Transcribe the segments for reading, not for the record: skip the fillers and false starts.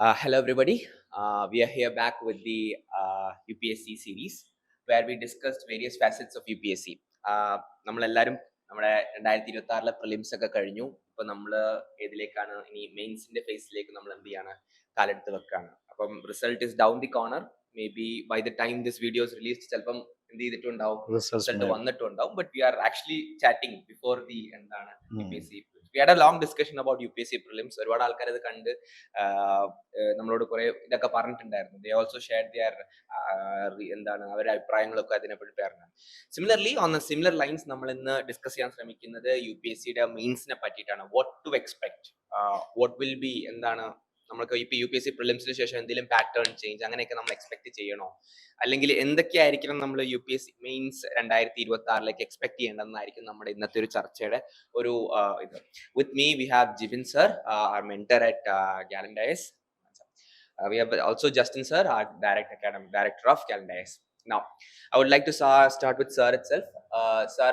Hello, everybody. We are here back with the UPSC series where we discussed various facets of UPSC. നമ്മളെല്ലാവരും നമ്മുടെ 2026 prelims ഒക്കെ കഴിഞ്ഞു. ഇപ്പൊ നമ്മൾ ഏതിലേക്കാണ് ഇനി മെയിൻസിന്റെ ഫേസിലേക്ക് നമ്മൾ എന്ത് ചെയ്യാണ്, കാലെടുത്ത് വെക്കാണ്. അപ്പം result is down the corner. May be by the time this videos release ചിലപ്പം എന്ത് ചെയ്തിട്ടുണ്ടാവും, റിസൾട്ട് വന്നിട്ടുണ്ടാവും. But we are actually chatting before the എന്താണ് UPSC. We had a long discussion about UPSC prelims. ഒരുപാട് ആൾക്കാർ ഇത് കണ്ട് നമ്മളോട് കുറെ ഇതൊക്കെ പറഞ്ഞിട്ടുണ്ടായിരുന്നു. ദേ ഓൾസോ ഷെയർ ദിയർ എന്താണ് അവരുടെ അഭിപ്രായങ്ങളൊക്കെ അതിനെപ്പറ്റി പറഞ്ഞു. Similarly on the similar lines നമ്മൾ ഇന്ന് ഡിസ്കസ് ചെയ്യാൻ ശ്രമിക്കുന്നത് UPSCയുടെ മെയിൻസിനെ പറ്റിയിട്ടാണ്. What to expect, what will be, എന്താണ് നമുക്ക് ഇപ്പൊ UPSC പ്രിലിംസിന് ശേഷം എന്തെങ്കിലും പാറ്റേൺ ചേഞ്ച് അങ്ങനെയൊക്കെ നമ്മൾ എക്സ്പെക്ട് ചെയ്യണോ, അല്ലെങ്കിൽ എന്തൊക്കെയായിരിക്കണം നമ്മൾ UPSC മെയിൻസ് 2026 എക്സ്പെക്ട് ചെയ്യേണ്ടതെന്നായിരിക്കും നമ്മുടെ ഇന്നത്തെ ഒരു ചർച്ചയുടെ ഒരു ഇത്. With me we have Jibin sir, our mentor at Gallandias. We have also Justin sir, our director of Gallandias. Now I would like to start with sir itself. Sir,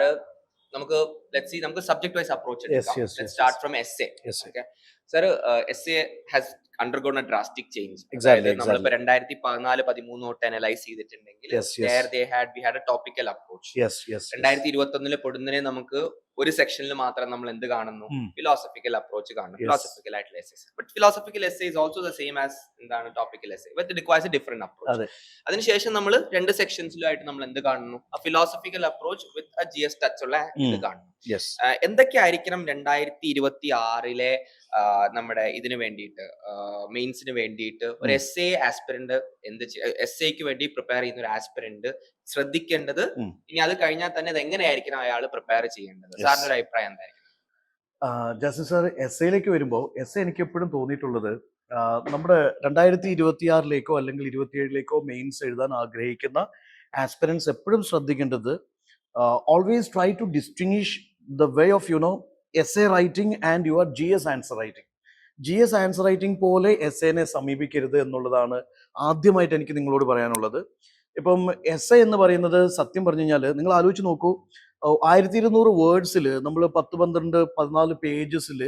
നമുക്ക് let's see, നമുക്ക് subject wise approach എടുക്കാം. Let's start from essay. Okay sir, essay has undergone a drastic change. Exactly. നമ്മളിപ്പോ 2014-13 തൊട്ട് analyse ചെയ്തിട്ടുണ്ടെങ്കിൽ we had a topical approach. 2021 പൊടുന്നതിനെ നമുക്ക് ഒരു സെക്ഷനിൽ മാത്രം നമ്മൾ എന്ത് കാണുന്നു, ഫിലോസഫിക്കൽ അപ്രോച്ച് കാണുന്നു, ഫിലോസഫിക്കൽ ആയിട്ടുള്ള essays. But philosophical essay is also the same as എന്താണ് topical essay, but it requires a different approach. അതിനുശേഷം നമ്മൾ രണ്ട് സെക്ഷൻസിലായിട്ട് നമ്മൾ എന്ത് കാണുന്നു, ആ philosophical approach with a GS touch ഉള്ള ഇത് കാണുന്നു. എന്തൊക്കെയായിരിക്കണം 2026 നമ്മുടെ ഇതിന് വേണ്ടിയിട്ട്, മെയിൻസിന് വേണ്ടിയിട്ട് ഒരു എസ്സേ ആസ്പിരന്റ്, എസ്സേക്ക് വേണ്ടി പ്രിപ്പയർ ചെയ്യുന്ന ഒരു ആസ്പിരന്റ് ശ്രദ്ധിക്കേണ്ടത്, ഇനി അത് കഴിഞ്ഞാൽ തന്നെ അത് എങ്ങനെയായിരിക്കണം അയാൾ പ്രിപ്പയർ ചെയ്യേണ്ടത്? സാറിന്റെ ഒരു അഭിപ്രായം എന്തായിരിക്കും? ജസ്റ്റിൻ സാർ, എസ്സേയിലേക്ക് വരുമ്പോൾ എസ്സേ എനിക്ക് എപ്പോഴും തോന്നിയിട്ടുള്ളത്, നമ്മുടെ 2026 അല്ലെങ്കിൽ 2027 മെയിൻസ് എഴുതാൻ ആഗ്രഹിക്കുന്ന ആസ്പിരൻസ് എപ്പോഴും ശ്രദ്ധിക്കേണ്ടത്, always try to distinguish the way of essay writing and your GS answer writing. GS answer writing പോലെ എസ്സേനെ സമീപിക്കരുത് എന്നുള്ളതാണ് ആദ്യമായിട്ട് എനിക്ക് നിങ്ങളോട് പറയാനുള്ളത്. ഇപ്പം എസ്സേ എന്ന് പറയുന്നത് സത്യം പറഞ്ഞു കഴിഞ്ഞാൽ നിങ്ങൾ ആലോചിച്ച് നോക്കൂ, 1200 വേർഡ്സിൽ നമ്മൾ 10-12-14 പേജസിൽ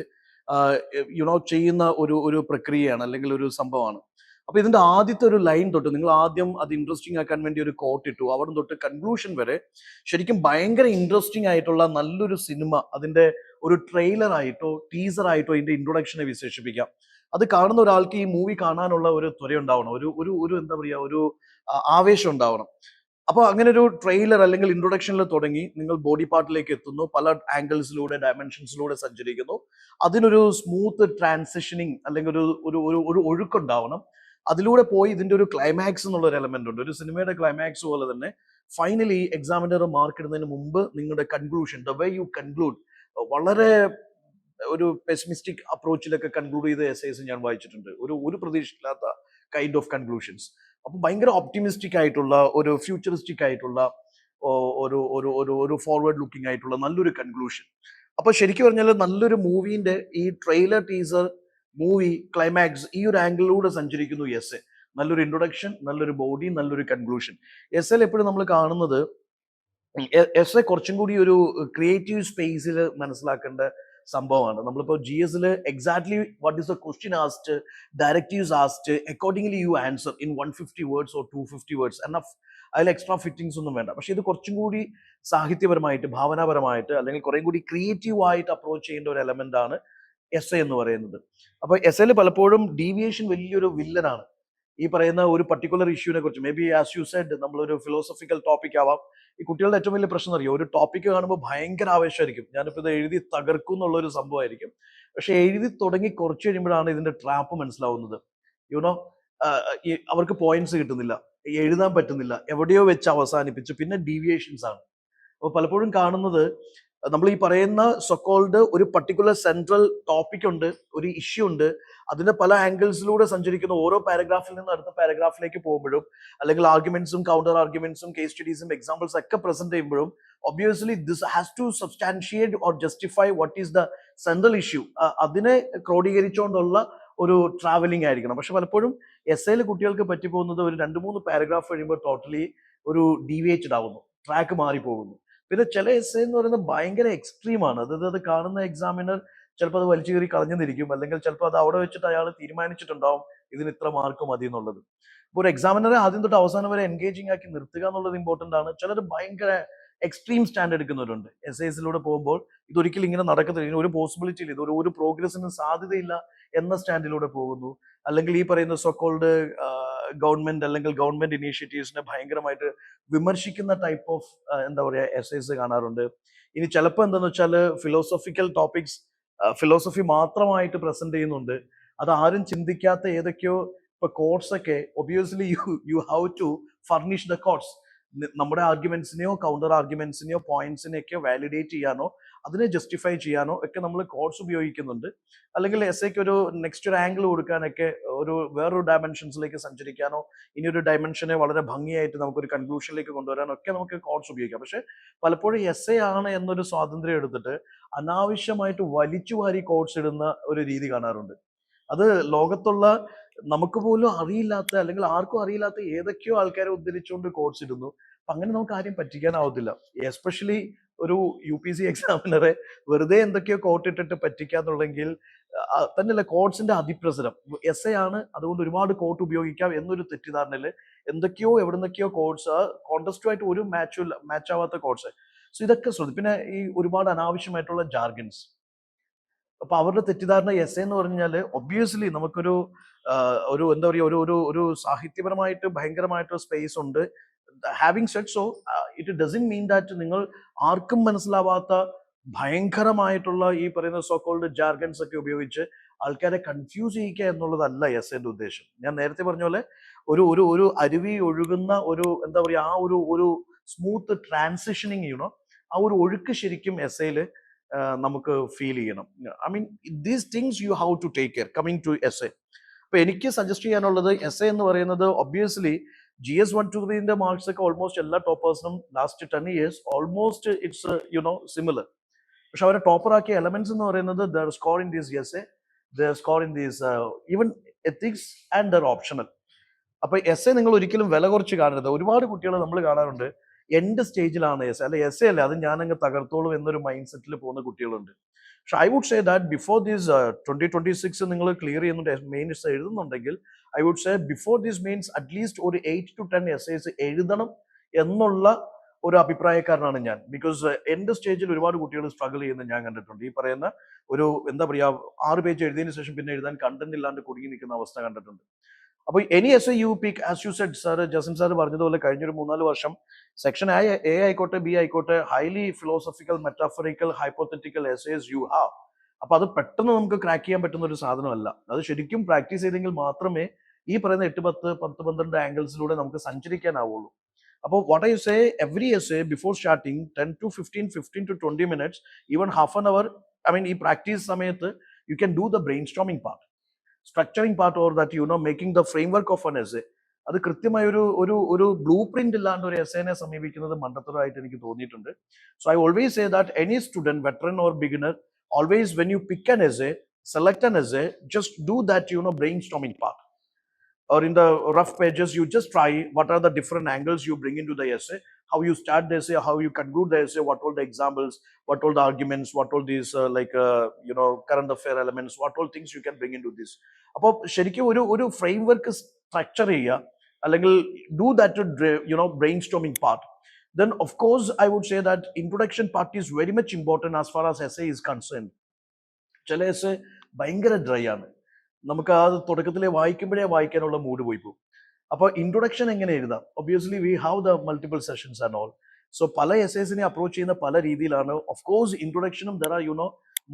ചെയ്യുന്ന ഒരു പ്രക്രിയയാണ്, അല്ലെങ്കിൽ ഒരു സംഭവമാണ്. അപ്പൊ ഇതിന്റെ ആദ്യത്തെ ഒരു ലൈൻ തൊട്ട് നിങ്ങൾ ആദ്യം അത് ഇൻട്രസ്റ്റിംഗ് ആക്കാൻ വേണ്ടി ഒരു കോട്ട് ഇട്ടു, അവിടെ തൊട്ട് കൺക്ലൂഷൻ വരെ ശരിക്കും ഭയങ്കര ഇൻട്രസ്റ്റിംഗ് ആയിട്ടുള്ള നല്ലൊരു സിനിമ, അതിന്റെ ഒരു ട്രെയിലർ ആയിട്ടോ ടീസർ ആയിട്ടോ ഇതിന്റെ ഇൻട്രൊഡക്ഷനെ വിശേഷിപ്പിക്കാം. അത് കാണുന്ന ഒരാൾക്ക് ഈ മൂവി കാണാനുള്ള ഒരു ത്വര ഉണ്ടാവണം, ഒരു എന്താ പറയുക, ഒരു ആവേശം ഉണ്ടാവണം. അപ്പോൾ അങ്ങനെ ഒരു ട്രെയിലർ അല്ലെങ്കിൽ ഇൻട്രൊഡക്ഷനിൽ തുടങ്ങി നിങ്ങൾ ബോഡി പാർട്ടിലേക്ക് എത്തുന്നു, പല ആംഗിൾസിലൂടെ ഡയമെൻഷൻസിലൂടെ സഞ്ചരിക്കുന്നു. അതിനൊരു സ്മൂത്ത് ട്രാൻസിഷനിങ് അല്ലെങ്കിൽ ഒരു ഒഴുക്കുണ്ടാവണം. അതിലൂടെ പോയി ഇതിന്റെ ഒരു ക്ലൈമാക്സ് എന്നുള്ള ഒരു എലമെന്റ് ഉണ്ട്. ഒരു സിനിമയുടെ ക്ലൈമാക്സ് പോലെ തന്നെ ഫൈനലി എക്സാമിനർ മാർക്ക് ഇടുന്നതിന് മുമ്പ് നിങ്ങളുടെ conclusion, the way you conclude, വളരെ ഒരു പെസിമിസ്റ്റിക് അപ്രോച്ചിലൊക്കെ കൺക്ലൂഡ് ചെയ്ത എസ്സേസ് ഞാൻ വായിച്ചിട്ടുണ്ട്, ഒരു പ്രതീക്ഷയില്ലാത്ത കൈൻഡ് ഓഫ് കൺക്ലൂഷൻസ്. അപ്പൊ ഭയങ്കര ഓപ്റ്റിമിസ്റ്റിക് ആയിട്ടുള്ള, ഒരു ഫ്യൂച്ചറിസ്റ്റിക് ആയിട്ടുള്ള, ഒരു ഫോർവേഡ് ലുക്കിംഗ് ആയിട്ടുള്ള നല്ലൊരു കൺക്ലൂഷൻ. അപ്പൊ ശരിക്കും പറഞ്ഞാൽ നല്ലൊരു മൂവിന്റെ ഈ ട്രെയിലർ, ടീസർ, മൂവി, ക്ലൈമാക്സ്, ഈ ഒരു ആംഗിളിലൂടെ സഞ്ചരിക്കുന്നു എസ്സേ. നല്ലൊരു ഇൻട്രൊഡക്ഷൻ, നല്ലൊരു ബോഡി, നല്ലൊരു കൺക്ലൂഷൻ. എസ്സേൽ എപ്പോഴും നമ്മൾ കാണുന്നത്, എസ്സേ കുറച്ചും കൂടി ഒരു ക്രിയേറ്റീവ് സ്പേസിൽ മനസ്സിലാക്കേണ്ട സംഭവമാണ്. നമ്മളിപ്പോൾ GS exactly what is the question ആസ്ഡ്, directives ആസ്ഡ്, accordingly you answer in 150 words or 250 words, enough. അതിൽ എക്സ്ട്രാ ഫിറ്റിംഗ്സ് ഒന്നും വേണ്ട. പക്ഷെ ഇത് കുറച്ചും കൂടി സാഹിത്യപരമായിട്ട്, ഭാവനാപരമായിട്ട്, അല്ലെങ്കിൽ കുറേ കൂടി ക്രിയേറ്റീവ് ആയിട്ട് അപ്രോച്ച് ചെയ്യേണ്ട ഒരു എലമെന്റ് ആണ് എസ്സേ എന്ന് പറയുന്നത്. അപ്പൊ എസ്സേയിൽ പലപ്പോഴും ഡീവിയേഷൻ വലിയൊരു വില്ലനാണ്. ഈ പറയുന്ന ഒരു പർട്ടിക്കുലർ ഇഷ്യൂനെ കുറിച്ച്, may be as you Z, നമ്മളൊരു ഫിലോസഫിക്കൽ ടോപ്പിക് ആവാം. ഈ കുട്ടികളുടെ ഏറ്റവും വലിയ പ്രശ്നം അറിയാം, ഒരു ടോപ്പിക് കാണുമ്പോൾ ഭയങ്കര ആവേശമായിരിക്കും, ഞാനിപ്പോൾ ഇത് എഴുതി തകർക്കും എന്നുള്ളൊരു സംഭവമായിരിക്കും. പക്ഷെ എഴുതി തുടങ്ങി കുറച്ച് കഴിയുമ്പോഴാണ് ഇതിന്റെ ട്രാപ്പ് മനസ്സിലാവുന്നത്. അവർക്ക് പോയിന്റ്സ് കിട്ടുന്നില്ല, എഴുതാൻ പറ്റുന്നില്ല, എവിടെയോ വെച്ച് അവസാനിപ്പിച്ച് പിന്നെ ഡീവിയേഷൻസ് ആണ്. അപ്പോൾ പലപ്പോഴും കാണുന്നത്, നമ്മൾ ഈ പറയുന്ന സൊക്കോൾഡ് ഒരു പർട്ടിക്കുലർ സെൻട്രൽ ടോപ്പിക് ഉണ്ട്, ഒരു ഇഷ്യൂ ഉണ്ട്, അതിന്റെ പല ആംഗിൾസിലൂടെ സഞ്ചരിക്കുന്ന ഓരോ പാരഗ്രാഫിൽ നിന്ന് അടുത്ത പാരഗ്രാഫിലേക്ക് പോകുമ്പോഴും, അല്ലെങ്കിൽ ആർഗ്യുമെന്റ്സും കൗണ്ടർ ആർഗ്യുമെന്റ്സും കേസ് സ്റ്റഡീസും എക്സാമ്പിൾസ് ഒക്കെ പ്രസന്റ് ചെയ്യുമ്പോഴും, obviously this has to substantiate or justify what is the central issue. അതിനെ ക്രോഡീകരിച്ചുകൊണ്ടുള്ള ഒരു ട്രാവലിംഗ് ആയിരിക്കണം. പക്ഷെ പലപ്പോഴും എസ്സേയിൽ കുട്ടികൾക്ക് പറ്റിപ്പോകുന്നത്, ഒരു 2-3 പാരഗ്രാഫ് കഴിയുമ്പോൾ ടോട്ടലി ഒരു ഡീവിയേറ്റഡ് ആവുന്നു, ട്രാക്ക് മാറിപ്പോകുന്നു. പിന്നെ ചില എസ്സേ എന്ന് പറയുന്നത് ഭയങ്കര എക്സ്ട്രീമാണ്. അത് കാണുന്ന എക്സാമിനർ ചിലപ്പോൾ അത് വലിച്ചു കയറി കളഞ്ഞെന്നിരിക്കും, അല്ലെങ്കിൽ ചിലപ്പോൾ അത് അവിടെ വെച്ചിട്ട് അയാൾ തീരുമാനിച്ചിട്ടുണ്ടാവും ഇതിന് ഇത്ര മാർക്ക് മതി എന്നുള്ളത്. ഇപ്പോൾ ഒരു എക്സാമിനറെ ആദ്യം തൊട്ട് അവസാനം വരെ എൻഗേജിങ് ആക്കി നിർത്തുക എന്നുള്ളത് ഇമ്പോർട്ടന്റ് ആണ്. ചിലർ ഭയങ്കര എക്സ്ട്രീം സ്റ്റാൻഡ് എടുക്കുന്നവരുണ്ട്. എസ് എസിലൂടെ പോകുമ്പോൾ ഇതൊരിക്കലും ഇങ്ങനെ നടക്കത്തില്ല, ഇതിന് ഒരു പോസിബിലിറ്റി ഇല്ല, ഇതൊരു ഒരു പ്രോഗ്രസിന് സാധ്യതയില്ല എന്ന സ്റ്റാൻഡിലൂടെ പോകുന്നു. അല്ലെങ്കിൽ ഈ പറയുന്ന സോക്കോൾഡ് ഗവൺമെന്റ് അല്ലെങ്കിൽ ഗവൺമെന്റ് ഇനീഷ്യേറ്റീവ്സിനെ ഭയങ്കരമായിട്ട് വിമർശിക്കുന്ന ടൈപ്പ് ഓഫ് എന്താ പറയുക എസ്സേസ് കാണാറുണ്ട്. ഇനി ചിലപ്പോൾ എന്താന്ന് വെച്ചാൽ ഫിലോസഫിക്കൽ ടോപ്പിക്സ് ഫിലോസഫി മാത്രമായിട്ട് പ്രസന്റ് ചെയ്യുന്നുണ്ട്. അത് ആരും ചിന്തിക്കാത്ത ഏതൊക്കെയോ ഇപ്പൊ കോട്സ് ഒക്കെ obviously you have to furnish the quotes. നമ്മുടെ ആർഗ്യുമെന്റ്സിനെയോ കൗണ്ടർ ആർഗ്യുമെന്റ്സിനെയോ പോയിന്റ്സിനെയൊക്കെ വാലിഡേറ്റ് ചെയ്യാനോ അതിനെ ജസ്റ്റിഫൈ ചെയ്യാനോ ഒക്കെ നമ്മൾ കോഡ്സ് ഉപയോഗിക്കുന്നുണ്ട്. അല്ലെങ്കിൽ എസ് എക്ക് ഒരു നെക്സ്റ്റ് ഒരു ആംഗിൾ കൊടുക്കാനൊക്കെ ഒരു വേറൊരു ഡയമെൻഷൻസിലേക്ക് സഞ്ചരിക്കാനോ ഇനി ഒരു ഡയമെൻഷനെ വളരെ ഭംഗിയായിട്ട് നമുക്കൊരു കൺക്ലൂഷനിലേക്ക് കൊണ്ടുവരാനോ ഒക്കെ നമുക്ക് കോഡ്സ് ഉപയോഗിക്കാം. പക്ഷെ പലപ്പോഴും എസ് എ ആണ് എന്നൊരു സ്വാതന്ത്ര്യം എടുത്തിട്ട് അനാവശ്യമായിട്ട് വലിച്ചു വാരി കോഡ്സ് ഇടുന്ന ഒരു രീതി കാണാറുണ്ട്. അത് ലോകത്തുള്ള നമുക്ക് പോലും അറിയില്ലാത്ത അല്ലെങ്കിൽ ആർക്കും അറിയില്ലാത്ത ഏതൊക്കെയോ ആൾക്കാരെ ഉദ്ധരിച്ചുകൊണ്ട് കോഡ്സ് ഇടുന്നു. അപ്പൊ അങ്ങനെ നമുക്ക് ആരെയും പറ്റിക്കാനാവത്തില്ല. എസ്പെഷ്യലി ഒരു UPSC എക്സാമിനറെ വെറുതെ എന്തൊക്കെയോ കോട്ട് ഇട്ടിട്ട് പറ്റിക്കാന്നുള്ളെങ്കിൽ തന്നെയല്ല കോഡ്സിന്റെ അതിപ്രസരം. എസ് എ ആണ് അതുകൊണ്ട് ഒരുപാട് കോട്ട് ഉപയോഗിക്കാം എന്നൊരു തെറ്റിദ്ധാരണയില് എന്തൊക്കെയോ എവിടുന്നൊക്കെയോ കോഡ്സ് കോൺടസ്റ്റുമായിട്ട് ഒരു മാച്ച് ആവാത്ത കോഡ്സ്. സോ ഇതൊക്കെ ശ്രദ്ധിക്കും. പിന്നെ ഈ ഒരുപാട് അനാവശ്യമായിട്ടുള്ള ജാർഗൻസ്. അപ്പൊ അവരുടെ തെറ്റിദ്ധാരണ എസ് എന്ന് പറഞ്ഞാല് ഒബ്വിയസ്ലി നമുക്കൊരു ഒരു എന്താ പറയുക ഒരു ഒരു ഒരു സാഹിത്യപരമായിട്ട് ഭയങ്കരമായിട്ടൊരു സ്പേസ് ഉണ്ട്. Having Z so it doesn't mean that നിങ്ങൾ ആർക്കും മനസ്സിലാവാത്ത ഭയങ്കരമായിട്ടുള്ള ഈ പറയുന്ന സോക്കോൾഡ് ജാർഗൻസ് ഒക്കെ ഉപയോഗിച്ച് ആൾക്കാരെ കൺഫ്യൂസ് ചെയ്യിക്കുക എന്നുള്ളതല്ല എസ് എന്റെ ഉദ്ദേശം. ഞാൻ നേരത്തെ പറഞ്ഞ പോലെ ഒരു ഒരു ഒരു അരുവി ഒഴുകുന്ന ഒരു എന്താ പറയുക ആ ഒരു ഒരു സ്മൂത്ത് ട്രാൻസിഷനിങ് ചെയ്യണോ ആ ഒരു ഒഴുക്ക് ശരിക്കും എസ് എയിൽ നമുക്ക് ഫീൽ ചെയ്യണം. I mean these things you have to take care coming to essay. അപ്പൊ എനിക്ക് സജസ്റ്റ് ചെയ്യാനുള്ളത് എസ് എ എന്ന് പറയുന്നത് ഒബ്വിയസ്ലി GS 123 മാർക്സ് ഒക്കെ ഓൾമോസ്റ്റ് എല്ലാ ടോപ്പേഴ്സിനും last 10 years almost it's similar. പക്ഷെ അവരെ ടോപ്പർ ആക്കിയ എലമെന്റ്സ് എന്ന് പറയുന്നത് their score in these essay, their score in these even ethics and their optional. അപ്പൊ എസ് എ നിങ്ങൾ ഒരിക്കലും വില കുറച്ച് കാണരുത്. ഒരുപാട് കുട്ടികൾ നമ്മൾ കാണാറുണ്ട് എൻഡ് സ്റ്റേജിലാണ് എസ് എ, അല്ലെ എസ് എ അല്ലേ അത് ഞാനങ്ങ് തകർത്തോളും എന്നൊരു മൈൻഡ് സെറ്റിൽ പോകുന്ന കുട്ടികളുണ്ട്. പക്ഷെ I would say that before these 2026 നിങ്ങൾ ക്ലിയർ ചെയ്യുന്നുണ്ട് മെയിൻ എഴുതുന്നുണ്ടെങ്കിൽ I would say before these means at least ഒരു 8 to 10 essays എഴുതണം എന്നുള്ള ഒരു അഭിപ്രായക്കാരനാണ് ഞാൻ. ബിക്കോസ് എന്റെ സ്റ്റേജിൽ ഒരുപാട് കുട്ടികൾ സ്ട്രഗിൾ ചെയ്യുന്നത് ഞാൻ കണ്ടിട്ടുണ്ട്. ഈ പറയുന്ന ഒരു എന്താ പറയാ 6 പേജ് എഴുതിയതിനു ശേഷം പിന്നെ എഴുതാൻ കണ്ടന്റ് ഇല്ലാണ്ട് കുടുങ്ങി നിൽക്കുന്ന അവസ്ഥ കണ്ടിട്ടുണ്ട്. അപ്പൊ any essay you pick as you said sir Jasim sir പറഞ്ഞതുപോലെ കഴിഞ്ഞൊരു 3-4 വർഷം സെക്ഷൻ എ ആയിക്കോട്ടെ ബി ആയിക്കോട്ടെ highly philosophical metaphorical hypothetical essays you have. അപ്പൊ അത് പെട്ടെന്ന് നമുക്ക് ക്രാക്ക് ചെയ്യാൻ പറ്റുന്ന ഒരു സാധനമല്ല. അത് ശരിക്കും പ്രാക്ടീസ് ചെയ്തെങ്കിൽ മാത്രമേ ഈ പറയുന്ന 8-10-12 ആംഗിൾസിലൂടെ നമുക്ക് സഞ്ചരിക്കാനാവുള്ളൂ. അപ്പോൾ what I say every essay before starting 10 to 15 to 20 minutes even half an hour I mean ഈ പ്രാക്ടീസ് സമയത്ത് you can do the brain storming part, structuring part or that making the framework of N essay. അത് കൃത്യമായ ഒരു ഒരു ഒരു blue print ഇല്ലാണ്ട് ഒരു എസ്സേനെ സമീപിക്കുന്നത് മണ്ടത്തരമായിട്ട് എനിക്ക് തോന്നിയിട്ടുണ്ട്. So I always say that any student veteran or beginner always when you pick an essay, select an essay, just do that brainstorming part, or in the rough pages you just try what are the different angles you bring into the essay, how you start the essay, how you conclude the essay, what all the examples, what all the arguments, what all these current affair elements, what all things you can bring into this. അപ്പോൾ ശരിക്കും ഒരു framework structure ചെയ്യുക അല്ലെങ്കിൽ do that brainstorming part. Then of course I would say that introduction part is very much important as far as essay is concerned. ചില essay ഭയങ്കര dry ആണ്, നമുക്ക് ആ തുടക്കത്തിലെ വായിക്കുമ്പോഴേ വായിക്കാനുള്ള മൂഡ് പോയി പോകും. അപ്പൊ ഇൻട്രൊഡക്ഷൻ എങ്ങനെ എഴുതാം? Obviously we have the multiple sessions and all. So പല എസ്സേസിനെ അപ്രോച്ച് ചെയ്യുന്ന പല രീതിയിലാണ്. ഓഫ് കോഴ്സ് ഇൻട്രൊഡക്ഷനും there are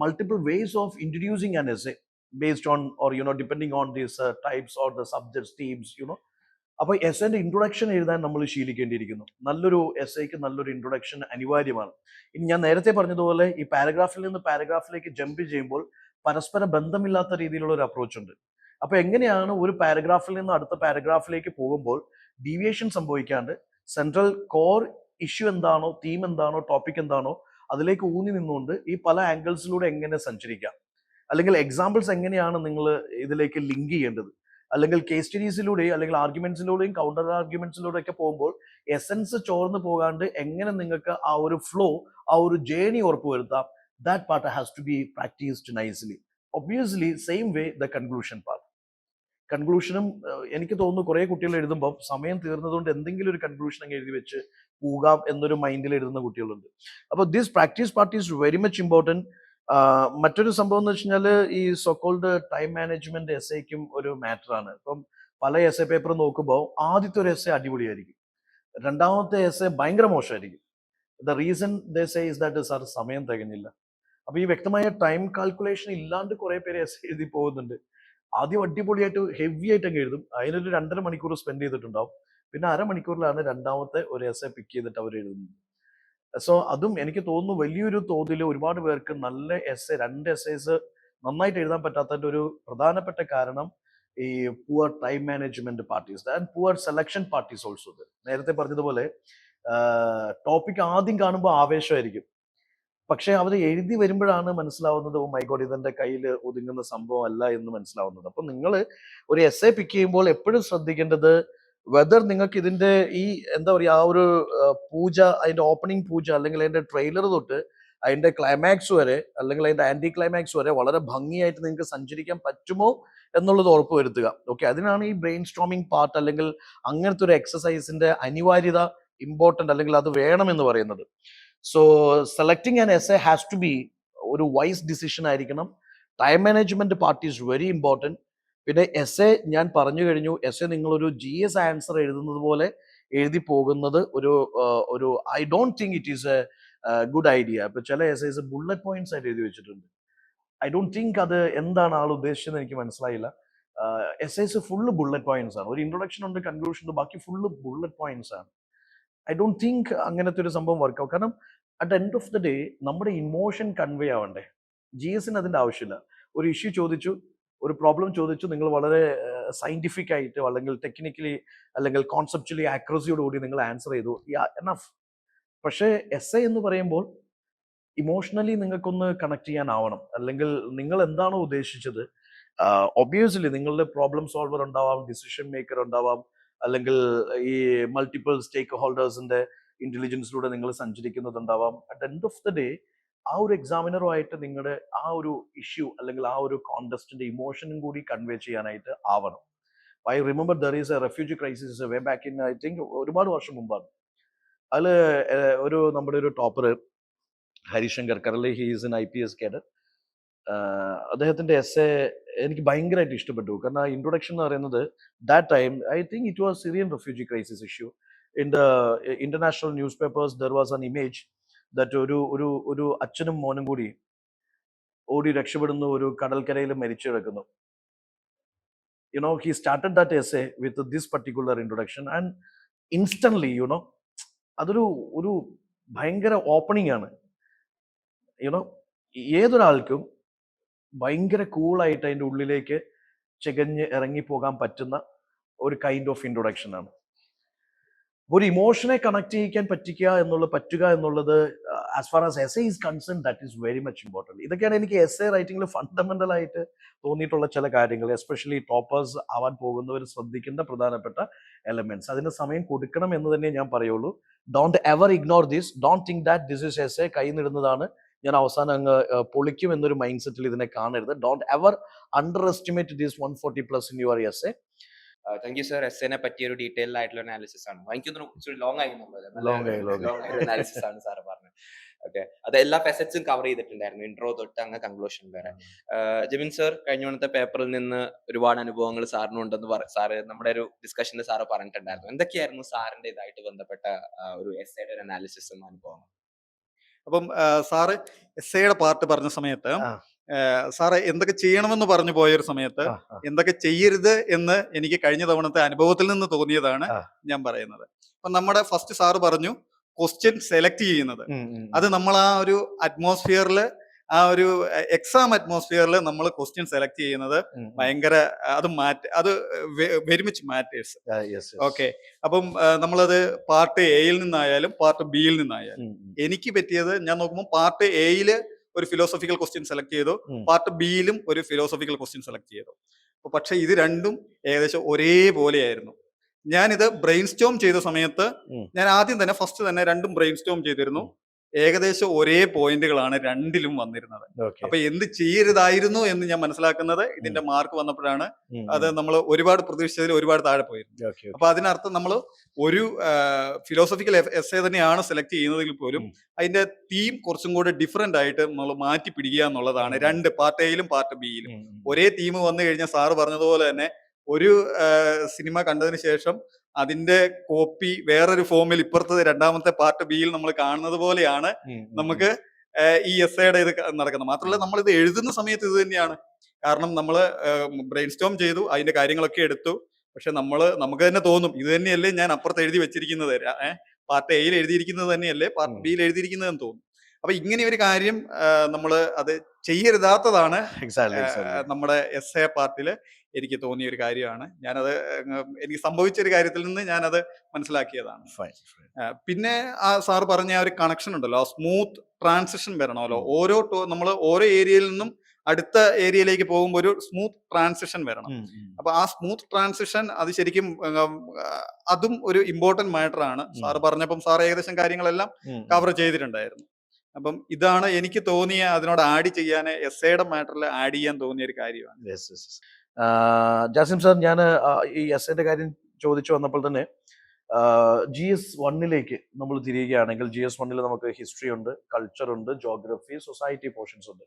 multiple ways of introducing an essay based on or depending on these types or the subjects themes. അപ്പൊ എസ്സേന്റെ introduction എഴുതാൻ നമ്മൾ ശീലിക്കേണ്ടിയിരിക്കുന്നു. നല്ലൊരു എസ്സേക്ക് നല്ലൊരു ഇൻട്രൊഡക്ഷൻ അനിവാര്യമാണ്. ഇനി ഞാൻ നേരത്തെ പറഞ്ഞതുപോലെ ഈ പാരഗ്രാഫിൽ നിന്ന് പാരഗ്രാഫിലേക്ക് ജമ്പ് ചെയ്യുമ്പോൾ പരസ്പര ബന്ധമില്ലാത്ത രീതിയിലുള്ള ഒരു അപ്രോച്ച് ഉണ്ട്. അപ്പൊ എങ്ങനെയാണ് ഒരു പാരഗ്രാഫിൽ നിന്ന് അടുത്ത പാരഗ്രാഫിലേക്ക് പോകുമ്പോൾ ഡീവിയേഷൻ സംഭവിക്കാണ്ട് സെൻട്രൽ കോർ ഇഷ്യൂ എന്താണോ, തീം എന്താണോ, ടോപ്പിക് എന്താണോ അതിലേക്ക് ഊന്നി നിന്നുകൊണ്ട് ഈ പല ആംഗിൾസിലൂടെ എങ്ങനെ സഞ്ചരിക്കാം, അല്ലെങ്കിൽ എക്സാമ്പിൾസ് എങ്ങനെയാണ് നിങ്ങൾ ഇതിലേക്ക് ലിങ്ക് ചെയ്യേണ്ടത്, അല്ലെങ്കിൽ കേസ് സ്റ്റഡീസിലൂടെയും അല്ലെങ്കിൽ ആർഗ്യുമെന്റ്സിലൂടെയും കൗണ്ടർ ആർഗ്യുമെന്റ്സിലൂടെ ഒക്കെ പോകുമ്പോൾ എസൻസ് ചോർന്ന് പോകാണ്ട് എങ്ങനെ നിങ്ങൾക്ക് ആ ഒരു ഫ്ലോ, ആ ഒരു journey ഉറപ്പുവരുത്താം. That part has to be practiced nicely. Obviously, same way the conclusion part. കൺക്ലൂഷനും എനിക്ക് തോന്നുന്നു കുറേ കുട്ടികൾ എഴുതുമ്പോൾ സമയം തീർന്നതുകൊണ്ട് എന്തെങ്കിലും ഒരു കൺക്ലൂഷൻ അങ്ങ് എഴുതി വെച്ച് പോകാം എന്നൊരു മൈൻഡിൽ എഴുതുന്ന കുട്ടികളുണ്ട്. അപ്പോൾ this practice part is very much important. മറ്റൊരു സംഭവം എന്ന് വെച്ച് കഴിഞ്ഞാൽ ഈ സോക്കോൾഡ് ടൈം മാനേജ്മെന്റ് എസ്ഐക്കും ഒരു മാറ്റർ ആണ്. ഇപ്പം പല എസ് എ പേപ്പർ നോക്കുമ്പോൾ ആദ്യത്തെ ഒരു എസ് എ അടിപൊളിയായിരിക്കും, രണ്ടാമത്തെ എസ് എ ഭയങ്കര മോശമായിരിക്കും. The reason they say is that sir സമയം തികഞ്ഞില്ല. അപ്പൊ ഈ വ്യക്തമായ ടൈം കാൽക്കുലേഷൻ ഇല്ലാണ്ട് കുറെ പേര് എസ് എഴുതി പോകുന്നുണ്ട്. ആദ്യം അടിപൊളിയായിട്ട് ഹെവി ആയിട്ട് അങ്ങ് എഴുതും, അതിനൊരു 2.5 മണിക്കൂർ സ്പെൻഡ് ചെയ്തിട്ടുണ്ടാവും, പിന്നെ അരമണിക്കൂറിലാണ് രണ്ടാമത്തെ ഒരു എസ് എ പിക്ക് ചെയ്തിട്ട് അവർ എഴുതുന്നത്. സോ അതും എനിക്ക് തോന്നുന്നു വലിയൊരു തോതിൽ ഒരുപാട് പേർക്ക് നല്ല എസ് എ, 2 എസ്സേസ് നന്നായിട്ട് എഴുതാൻ പറ്റാത്തതിന്റെ ഒരു പ്രധാനപ്പെട്ട കാരണം ഈ poor time management parties and poor selection parties also. നേരത്തെ പറഞ്ഞതുപോലെ ടോപ്പിക് ആദ്യം കാണുമ്പോൾ ആവേശമായിരിക്കും, പക്ഷെ അവർ എഴുതി വരുമ്പോഴാണ് മനസ്സിലാവുന്നത്, ഓ മൈ ഗോഡ് ഇതെന്റെ കയ്യിൽ ഒതുങ്ങുന്ന സംഭവം അല്ല എന്ന് മനസ്സിലാവുന്നത്. അപ്പൊ നിങ്ങൾ ഒരു എസ് എ പിക്ക് ചെയ്യുമ്പോൾ എപ്പോഴും ശ്രദ്ധിക്കേണ്ടത് വെദർ നിങ്ങൾക്ക് ഇതിന്റെ ഈ എന്താ പറയുക ആ ഒരു പൂജ, അതിന്റെ ഓപ്പണിംഗ് പൂജ അല്ലെങ്കിൽ അതിന്റെ ട്രെയിലർ തൊട്ട് അതിന്റെ ക്ലൈമാക്സ് വരെ അല്ലെങ്കിൽ അതിന്റെ ആന്റി ക്ലൈമാക്സ് വരെ വളരെ ഭംഗിയായിട്ട് നിങ്ങൾക്ക് സഞ്ചരിക്കാൻ പറ്റുമോ എന്നുള്ളത് ഉറപ്പ് വരുത്തുക. ഓക്കെ, അതിനാണ് ഈ ബ്രെയിൻ സ്ട്രോമിംഗ് പാർട്ട് അല്ലെങ്കിൽ അങ്ങനത്തെ ഒരു എക്സസൈസിന്റെ അനിവാര്യത, ഇമ്പോർട്ടന്റ് അല്ലെങ്കിൽ അത് വേണം എന്ന് പറയുന്നത്. So selecting an essay has to be ഒരു വൈസ് ഡിസിഷൻ ആയിരിക്കണം. Time management part is very important. പിന്നെ എസ് എ ഞാൻ പറഞ്ഞു കഴിഞ്ഞു, എസ് എ നിങ്ങളൊരു GS ആൻസർ എഴുതുന്നത് പോലെ എഴുതി പോകുന്നത് ഒരു I don't think it is a good idea. ഇപ്പൊ ചില എസ്ഐസ് ബുള്ളറ്റ് പോയിന്റ്സ് ആയിട്ട് എഴുതി വെച്ചിട്ടുണ്ട്. ഐ ഡോണ്ട് തിങ്ക് അത് എന്താണ് ആൾ ഉദ്ദേശിച്ചത് എനിക്ക് മനസ്സിലായില്ല. എസ്ഐസ് ഫുള്ള് ബുള്ളറ്റ് പോയിന്റ്സ് ആണ്, ഒരു ഇൻട്രൊഡക്ഷൻ ഉണ്ട്, കൺക്ലൂഷൻ ഉണ്ട്, ബാക്കി ഫുള്ള് ബുള്ളറ്റ് പോയിന്റ്സ് ആണ്. ഐ ഡോണ്ട് തിങ്ക് അങ്ങനത്തെ ഒരു സംഭവം വർക്കാവും. കാരണം at the end of the day നമ്മുടെ ഇമോഷൻ കൺവേ ആവണ്ടേ. GSന് അതിന്റെ ആവശ്യമില്ല. ഒരു ഇഷ്യൂ ചോദിച്ചു, ഒരു പ്രോബ്ലം ചോദിച്ചു, നിങ്ങൾ വളരെ സയന്റിഫിക് ആയിട്ട് അല്ലെങ്കിൽ ടെക്നിക്കലി അല്ലെങ്കിൽ കോൺസെപ്ച്വലി ആക്യുറസിയോടുകൂടി നിങ്ങൾ ആൻസർ ചെയ്തു, എനഫ്. പക്ഷേ എസ് എ എന്ന് പറയുമ്പോൾ ഇമോഷണലി നിങ്ങൾക്കൊന്ന് കണക്ട് ചെയ്യാനാവണം, അല്ലെങ്കിൽ നിങ്ങൾ എന്താണോ ഉദ്ദേശിച്ചത്. ഒബ്വിയസ്ലി നിങ്ങളുടെ പ്രോബ്ലം സോൾവർ ഉണ്ടാവാം, ഡിസിഷൻ മേക്കർ ഉണ്ടാവാം, അല്ലെങ്കിൽ ഈ മൾട്ടിപ്പിൾ സ്റ്റേക്ക് ഹോൾഡേഴ്സിന്റെ ഇന്റലിജൻസിലൂടെ നിങ്ങൾ സഞ്ചരിക്കുന്നതുണ്ടാവാം. At the end of the day ആ ഒരു എക്സാമിനറുമായിട്ട് നിങ്ങളുടെ ആ ഒരു ഇഷ്യൂ അല്ലെങ്കിൽ ആ ഒരു കോണ്ടസ്റ്റിന്റെ ഇമോഷനും കൂടി കൺവേ ചെയ്യാനായിട്ട് ആവണം. I remember there is a refugee crisis way back in I think ഒരുപാട് വർഷം മുമ്പാണ്. അതിൽ നമ്മുടെ ഒരു ടോപ്പർ ഹരിശങ്കർ, കറലി he is in IPS cadre. അദ്ദേഹത്തിന്റെ എസ് എ എനിക്ക് ഭയങ്കരമായിട്ട് ഇഷ്ടപ്പെട്ടു. കാരണം ആ ഇൻട്രൊഡക്ഷൻ എന്ന് പറയുന്നത് that time I think it was Syrian refugee crisis issue. In the international news papers there was an image that ഒരു അച്ഛനും മോനും കൂടി ഓടി രക്ഷപ്പെടുന്നു, ഒരു കടൽക്കരയിൽ മരിച്ചു കിടക്കുന്നു. He started that essay with this particular introduction and instantly അതൊരു ഭയങ്കര ഓപ്പണിംഗ് ആണ്. ഏതൊരാൾക്കും ഭയങ്കര കൂളായിട്ട് അതിൻ്റെ ഉള്ളിലേക്ക് ചെകഞ്ഞ് ഇറങ്ങിപ്പോകാൻ പറ്റുന്ന ഒരു കൈൻഡ് ഓഫ് ഇൻട്രൊഡക്ഷൻ ആണ്. ഒരു ഇമോഷനെ കണക്ട് ചെയ്യിക്കാൻ പറ്റുക എന്നുള്ളത് as far as S A is concern that is very much important. ഇതൊക്കെയാണ് എനിക്ക് എസ് എ റൈറ്റിംഗിൽ ഫണ്ടമെന്റൽ ആയിട്ട് തോന്നിയിട്ടുള്ള ചില കാര്യങ്ങൾ, എസ്പെഷ്യലി ടോപ്പേഴ്സ് ആവാൻ പോകുന്നവർ ശ്രദ്ധിക്കേണ്ട പ്രധാനപ്പെട്ട എലമെന്റ്സ്. അതിന് സമയം കൊടുക്കണം എന്ന് തന്നെ ഞാൻ പറയുള്ളൂ. Don't ever ignore this, don't think that this is S A കൈ നിടുന്നതാണ്, ഞാൻ അവസാനം അങ്ങ് പൊളിക്കും എന്നൊരു മൈൻഡ് സെറ്റിൽ ഇതിനെ കാണരുത്. Don't ever underestimate this 140+ in your essay. Thank you sir. എസ്എനെ പറ്റിയ ഒരു ഡീറ്റെയിൽഡ് ആയിട്ടുള്ള അനാലിസിസ് ആണ്. എനിക്ക് തോന്നുന്നു ലോങ് ആയി അനാലിസിസ് ആണ് സാർ പറഞ്ഞത്. ഓക്കെ, അത് എല്ലാ ഫെസറ്റ്സും കവർ ചെയ്തിട്ടുണ്ടായിരുന്നു, ഇൻട്രോ തൊട്ട് അങ്ങ് കൺക്ലൂഷൻ വരെ. ജെബിൻ സർ, കഴിഞ്ഞ പേപ്പറിൽ നിന്ന് ഒരുപാട് അനുഭവങ്ങൾ സാറിനുണ്ടെന്ന് സാറ് നമ്മുടെ ഒരു ഡിസ്കഷനിൽ സാറ് പറഞ്ഞിട്ടുണ്ടായിരുന്നു. എന്തൊക്കെയായിരുന്നു സാറിന്റെ ഇതായിട്ട് ബന്ധപ്പെട്ട ഒരു എസ്സേയുടെ ഒരു അനാലിസിസും അനുഭവങ്ങൾ? അപ്പം സാറ് എസ്സേയുടെ പാർട്ട് പറഞ്ഞ സമയത്ത് സാറ് എന്തൊക്കെ ചെയ്യണമെന്ന് പറഞ്ഞു പോയൊരു സമയത്ത് എന്തൊക്കെ ചെയ്യരുത് എന്ന് എനിക്ക് കഴിഞ്ഞ തവണത്തെ അനുഭവത്തിൽ നിന്ന് തോന്നിയതാണ് ഞാൻ പറയുന്നത്. അപ്പൊ നമ്മുടെ ഫസ്റ്റ് സാറ് പറഞ്ഞു ക്വസ്റ്റ്യൻ സെലക്ട് ചെയ്യുന്നത്, അത് നമ്മൾ ആ ഒരു അറ്റ്മോസ്ഫിയറിൽ, ആ ഒരു എക്സാം അറ്റ്മോസ്ഫിയറിൽ നമ്മൾ ക്വസ്റ്റ്യൻ സെലക്ട് ചെയ്യുന്നത് ഭയങ്കര അത് വെരി മച്ച് മാറ്റേഴ്സ്. ഓക്കെ, അപ്പം നമ്മളത് പാർട്ട് എയിൽ നിന്നായാലും പാർട്ട് ബിയിൽ നിന്നായാലും എനിക്ക് പറ്റിയത് ഞാൻ നോക്കുമ്പോൾ പാർട്ട് എയില് ഒരു ഫിലോസഫിക്കൽ ക്വസ്റ്റ്യൻ സെലക്ട് ചെയ്തു, പാർട്ട് ബിയിലും ഒരു ഫിലോസഫിക്കൽ ക്വസ്റ്റ്യൻ സെലക്ട് ചെയ്തു. പക്ഷെ ഇത് രണ്ടും ഏകദേശം ഒരേപോലെയായിരുന്നു. ഞാനിത് ബ്രെയിൻ സ്റ്റോം ചെയ്ത സമയത്ത് ഞാൻ ആദ്യം തന്നെ ഫസ്റ്റ് തന്നെ രണ്ടും ബ്രെയിൻ സ്റ്റോം ചെയ്തിരുന്നു. ഏകദേശം ഒരേ പോയിന്റുകളാണ് രണ്ടിലും വന്നിരുന്നത്. ഓക്കെ. അപ്പൊ എന്ത് ചെയ്യരുതായിരുന്നു എന്ന് ഞാൻ മനസ്സിലാക്കുന്നത് ഇതിന്റെ മാർക്ക് വന്നപ്പോഴാണ്. അത് നമ്മൾ ഒരുപാട് പ്രതീക്ഷിച്ചതിൽ ഒരുപാട് താഴെ പോയിരുന്നു. ഓക്കെ. അപ്പൊ അതിനർത്ഥം നമ്മൾ ഒരു ഫിലോസഫിക്കൽ എസ്സേ തന്നെയാണ് സെലക്ട് ചെയ്യുന്നതിൽ പോലും അതിന്റെ തീം കുറച്ചും കൂടെ ഡിഫറെന്റ് ആയിട്ട് നമ്മൾ മാറ്റി പിടിക്കുക എന്നുള്ളതാണ്. രണ്ട് പാർട്ട് എയിലും പാർട്ട് ബിയിലും ഒരേ തീം വന്നു കഴിഞ്ഞാൽ സാറ് പറഞ്ഞതുപോലെ തന്നെ ഒരു സിനിമ കണ്ടതിന് ശേഷം അതിന്റെ കോപ്പി വേറൊരു ഫോമിൽ ഇപ്പുറത്തെ രണ്ടാമത്തെ പാർട്ട് ബിയിൽ നമ്മൾ കാണുന്നത് പോലെയാണ് നമുക്ക് ഈ എസ്സേയുടെ ഇത് നടക്കുന്നത്. മാത്രമല്ല നമ്മൾ ഇത് എഴുതുന്ന സമയത്ത് ഇത് തന്നെയാണ്. കാരണം നമ്മൾ ബ്രെയിൻ സ്റ്റോം ചെയ്തു, അതിന്റെ കാര്യങ്ങളൊക്കെ എടുത്തു. പക്ഷെ നമുക്ക് തന്നെ തോന്നും ഇത് തന്നെയല്ലേ ഞാൻ അപ്പുറത്ത് എഴുതി വെച്ചിരിക്കുന്നത്, പാർട്ട് എയിൽ എഴുതിയിരിക്കുന്നത് തന്നെയല്ലേ പാർട്ട് ബിയിൽ എഴുതിയിരിക്കുന്നതെന്ന് തോന്നും. അപ്പൊ ഇങ്ങനെ ഒരു കാര്യം നമ്മൾ അത് ചെയ്യരുതാത്തതാണ് നമ്മുടെ എസ്സേ പാർട്ടില് എനിക്ക് തോന്നിയ ഒരു കാര്യമാണ്. ഞാനത് എനിക്ക് സംഭവിച്ച ഒരു കാര്യത്തിൽ നിന്ന് ഞാനത് മനസ്സിലാക്കിയതാണ്. പിന്നെ ആ സാറ് പറഞ്ഞ ആ ഒരു കണക്ഷൻ ഉണ്ടല്ലോ, ആ സ്മൂത്ത് ട്രാൻസിഷൻ വരണമല്ലോ. നമ്മൾ ഓരോ ഏരിയയിൽ നിന്നും അടുത്ത ഏരിയയിലേക്ക് പോകുമ്പോൾ ഒരു സ്മൂത്ത് ട്രാൻസിഷൻ വരണം. അപ്പൊ ആ സ്മൂത്ത് ട്രാൻസിഷൻ അത് ശരിക്കും അതും ഒരു ഇമ്പോർട്ടന്റ് മാറ്റർ ആണ്. സാറ് പറഞ്ഞപ്പം സാർ ഏകദേശം കാര്യങ്ങളെല്ലാം കവർ ചെയ്തിട്ടുണ്ടായിരുന്നു. അപ്പം ഇതാണ് എനിക്ക് തോന്നിയ അതിനോട് ആഡ് ചെയ്യാൻ എസ്സേയുടെ മാറ്ററിൽ ആഡ് ചെയ്യാൻ തോന്നിയ ഒരു കാര്യമാണ്. ജാസിം സാർ, ഞാൻ ഈ എസ്സേന്റെ കാര്യം ചോദിച്ചു വന്നപ്പോൾ തന്നെ GS1 നമ്മൾ തിരിയുകയാണെങ്കിൽ GS1 നമുക്ക് ഹിസ്റ്ററി ഉണ്ട്, കൾച്ചർ ഉണ്ട്, ജോഗ്രഫി, സൊസൈറ്റി പോർഷൻസ് ഉണ്ട്.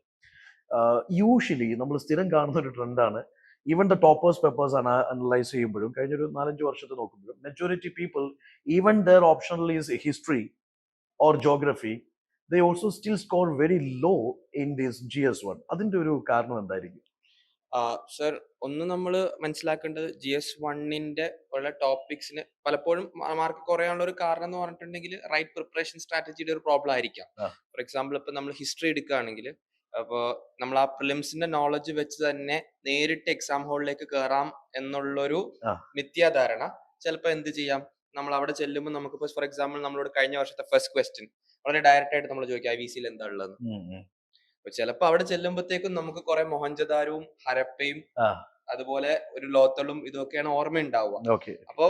യൂഷ്വലി നമ്മൾ സ്ഥിരം കാണുന്ന ഒരു ട്രെൻഡാണ്. Even the toppers papers analyse ചെയ്യുമ്പോഴും കഴിഞ്ഞൊരു 4-5 വർഷത്തെ നോക്കുമ്പോഴും majority people, even their optional is history or geography, they also still score very low in this GS1. അതിന്റെ ഒരു കാരണം എന്തായിരിക്കും? സർ, ഒന്ന് നമ്മൾ മനസ്സിലാക്കേണ്ടത് GS1 ഉള്ള ടോപ്പിക്സിന് പലപ്പോഴും മാർക്ക് കുറയാനുള്ള ഒരു കാരണം എന്ന് പറഞ്ഞിട്ടുണ്ടെങ്കിൽ റൈറ്റ് പ്രിപ്പറേഷൻ സ്ട്രാറ്റജിയുടെ ഒരു പ്രോബ്ലം ആയിരിക്കാം. ഫോർ എക്സാമ്പിൾ, ഇപ്പൊ നമ്മൾ ഹിസ്റ്ററി എടുക്കുകയാണെങ്കിൽ അപ്പോൾ നമ്മൾ ആ പ്രിലിംസിന്റെ നോളജ് വെച്ച് തന്നെ നേരിട്ട് എക്സാം ഹോളിലേക്ക് കയറാം എന്നുള്ളൊരു മിഥ്യാധാരണ ചിലപ്പോൾ എന്ത് ചെയ്യാം, നമ്മൾ അവിടെ ചെല്ലുമ്പോൾ നമുക്കിപ്പോൾ ഫോർ എക്സാമ്പിൾ നമ്മളോട് കഴിഞ്ഞ വർഷത്തെ ഫസ്റ്റ് ക്വസ്റ്റ്യൻ വളരെ ഡയറക്റ്റ് ആയിട്ട് നമ്മൾ ചോദിക്കാം IVCയിൽ എന്താ ഉള്ളത്. അപ്പൊ ചിലപ്പോ അവിടെ ചെല്ലുമ്പോഴത്തേക്കും നമുക്ക് കുറെ മൊഹൻജദാരവും ഹരപ്പയും അതുപോലെ ഒരു ലോത്തളും ഇതൊക്കെയാണ് ഓർമ്മ ഉണ്ടാവുക. അപ്പോ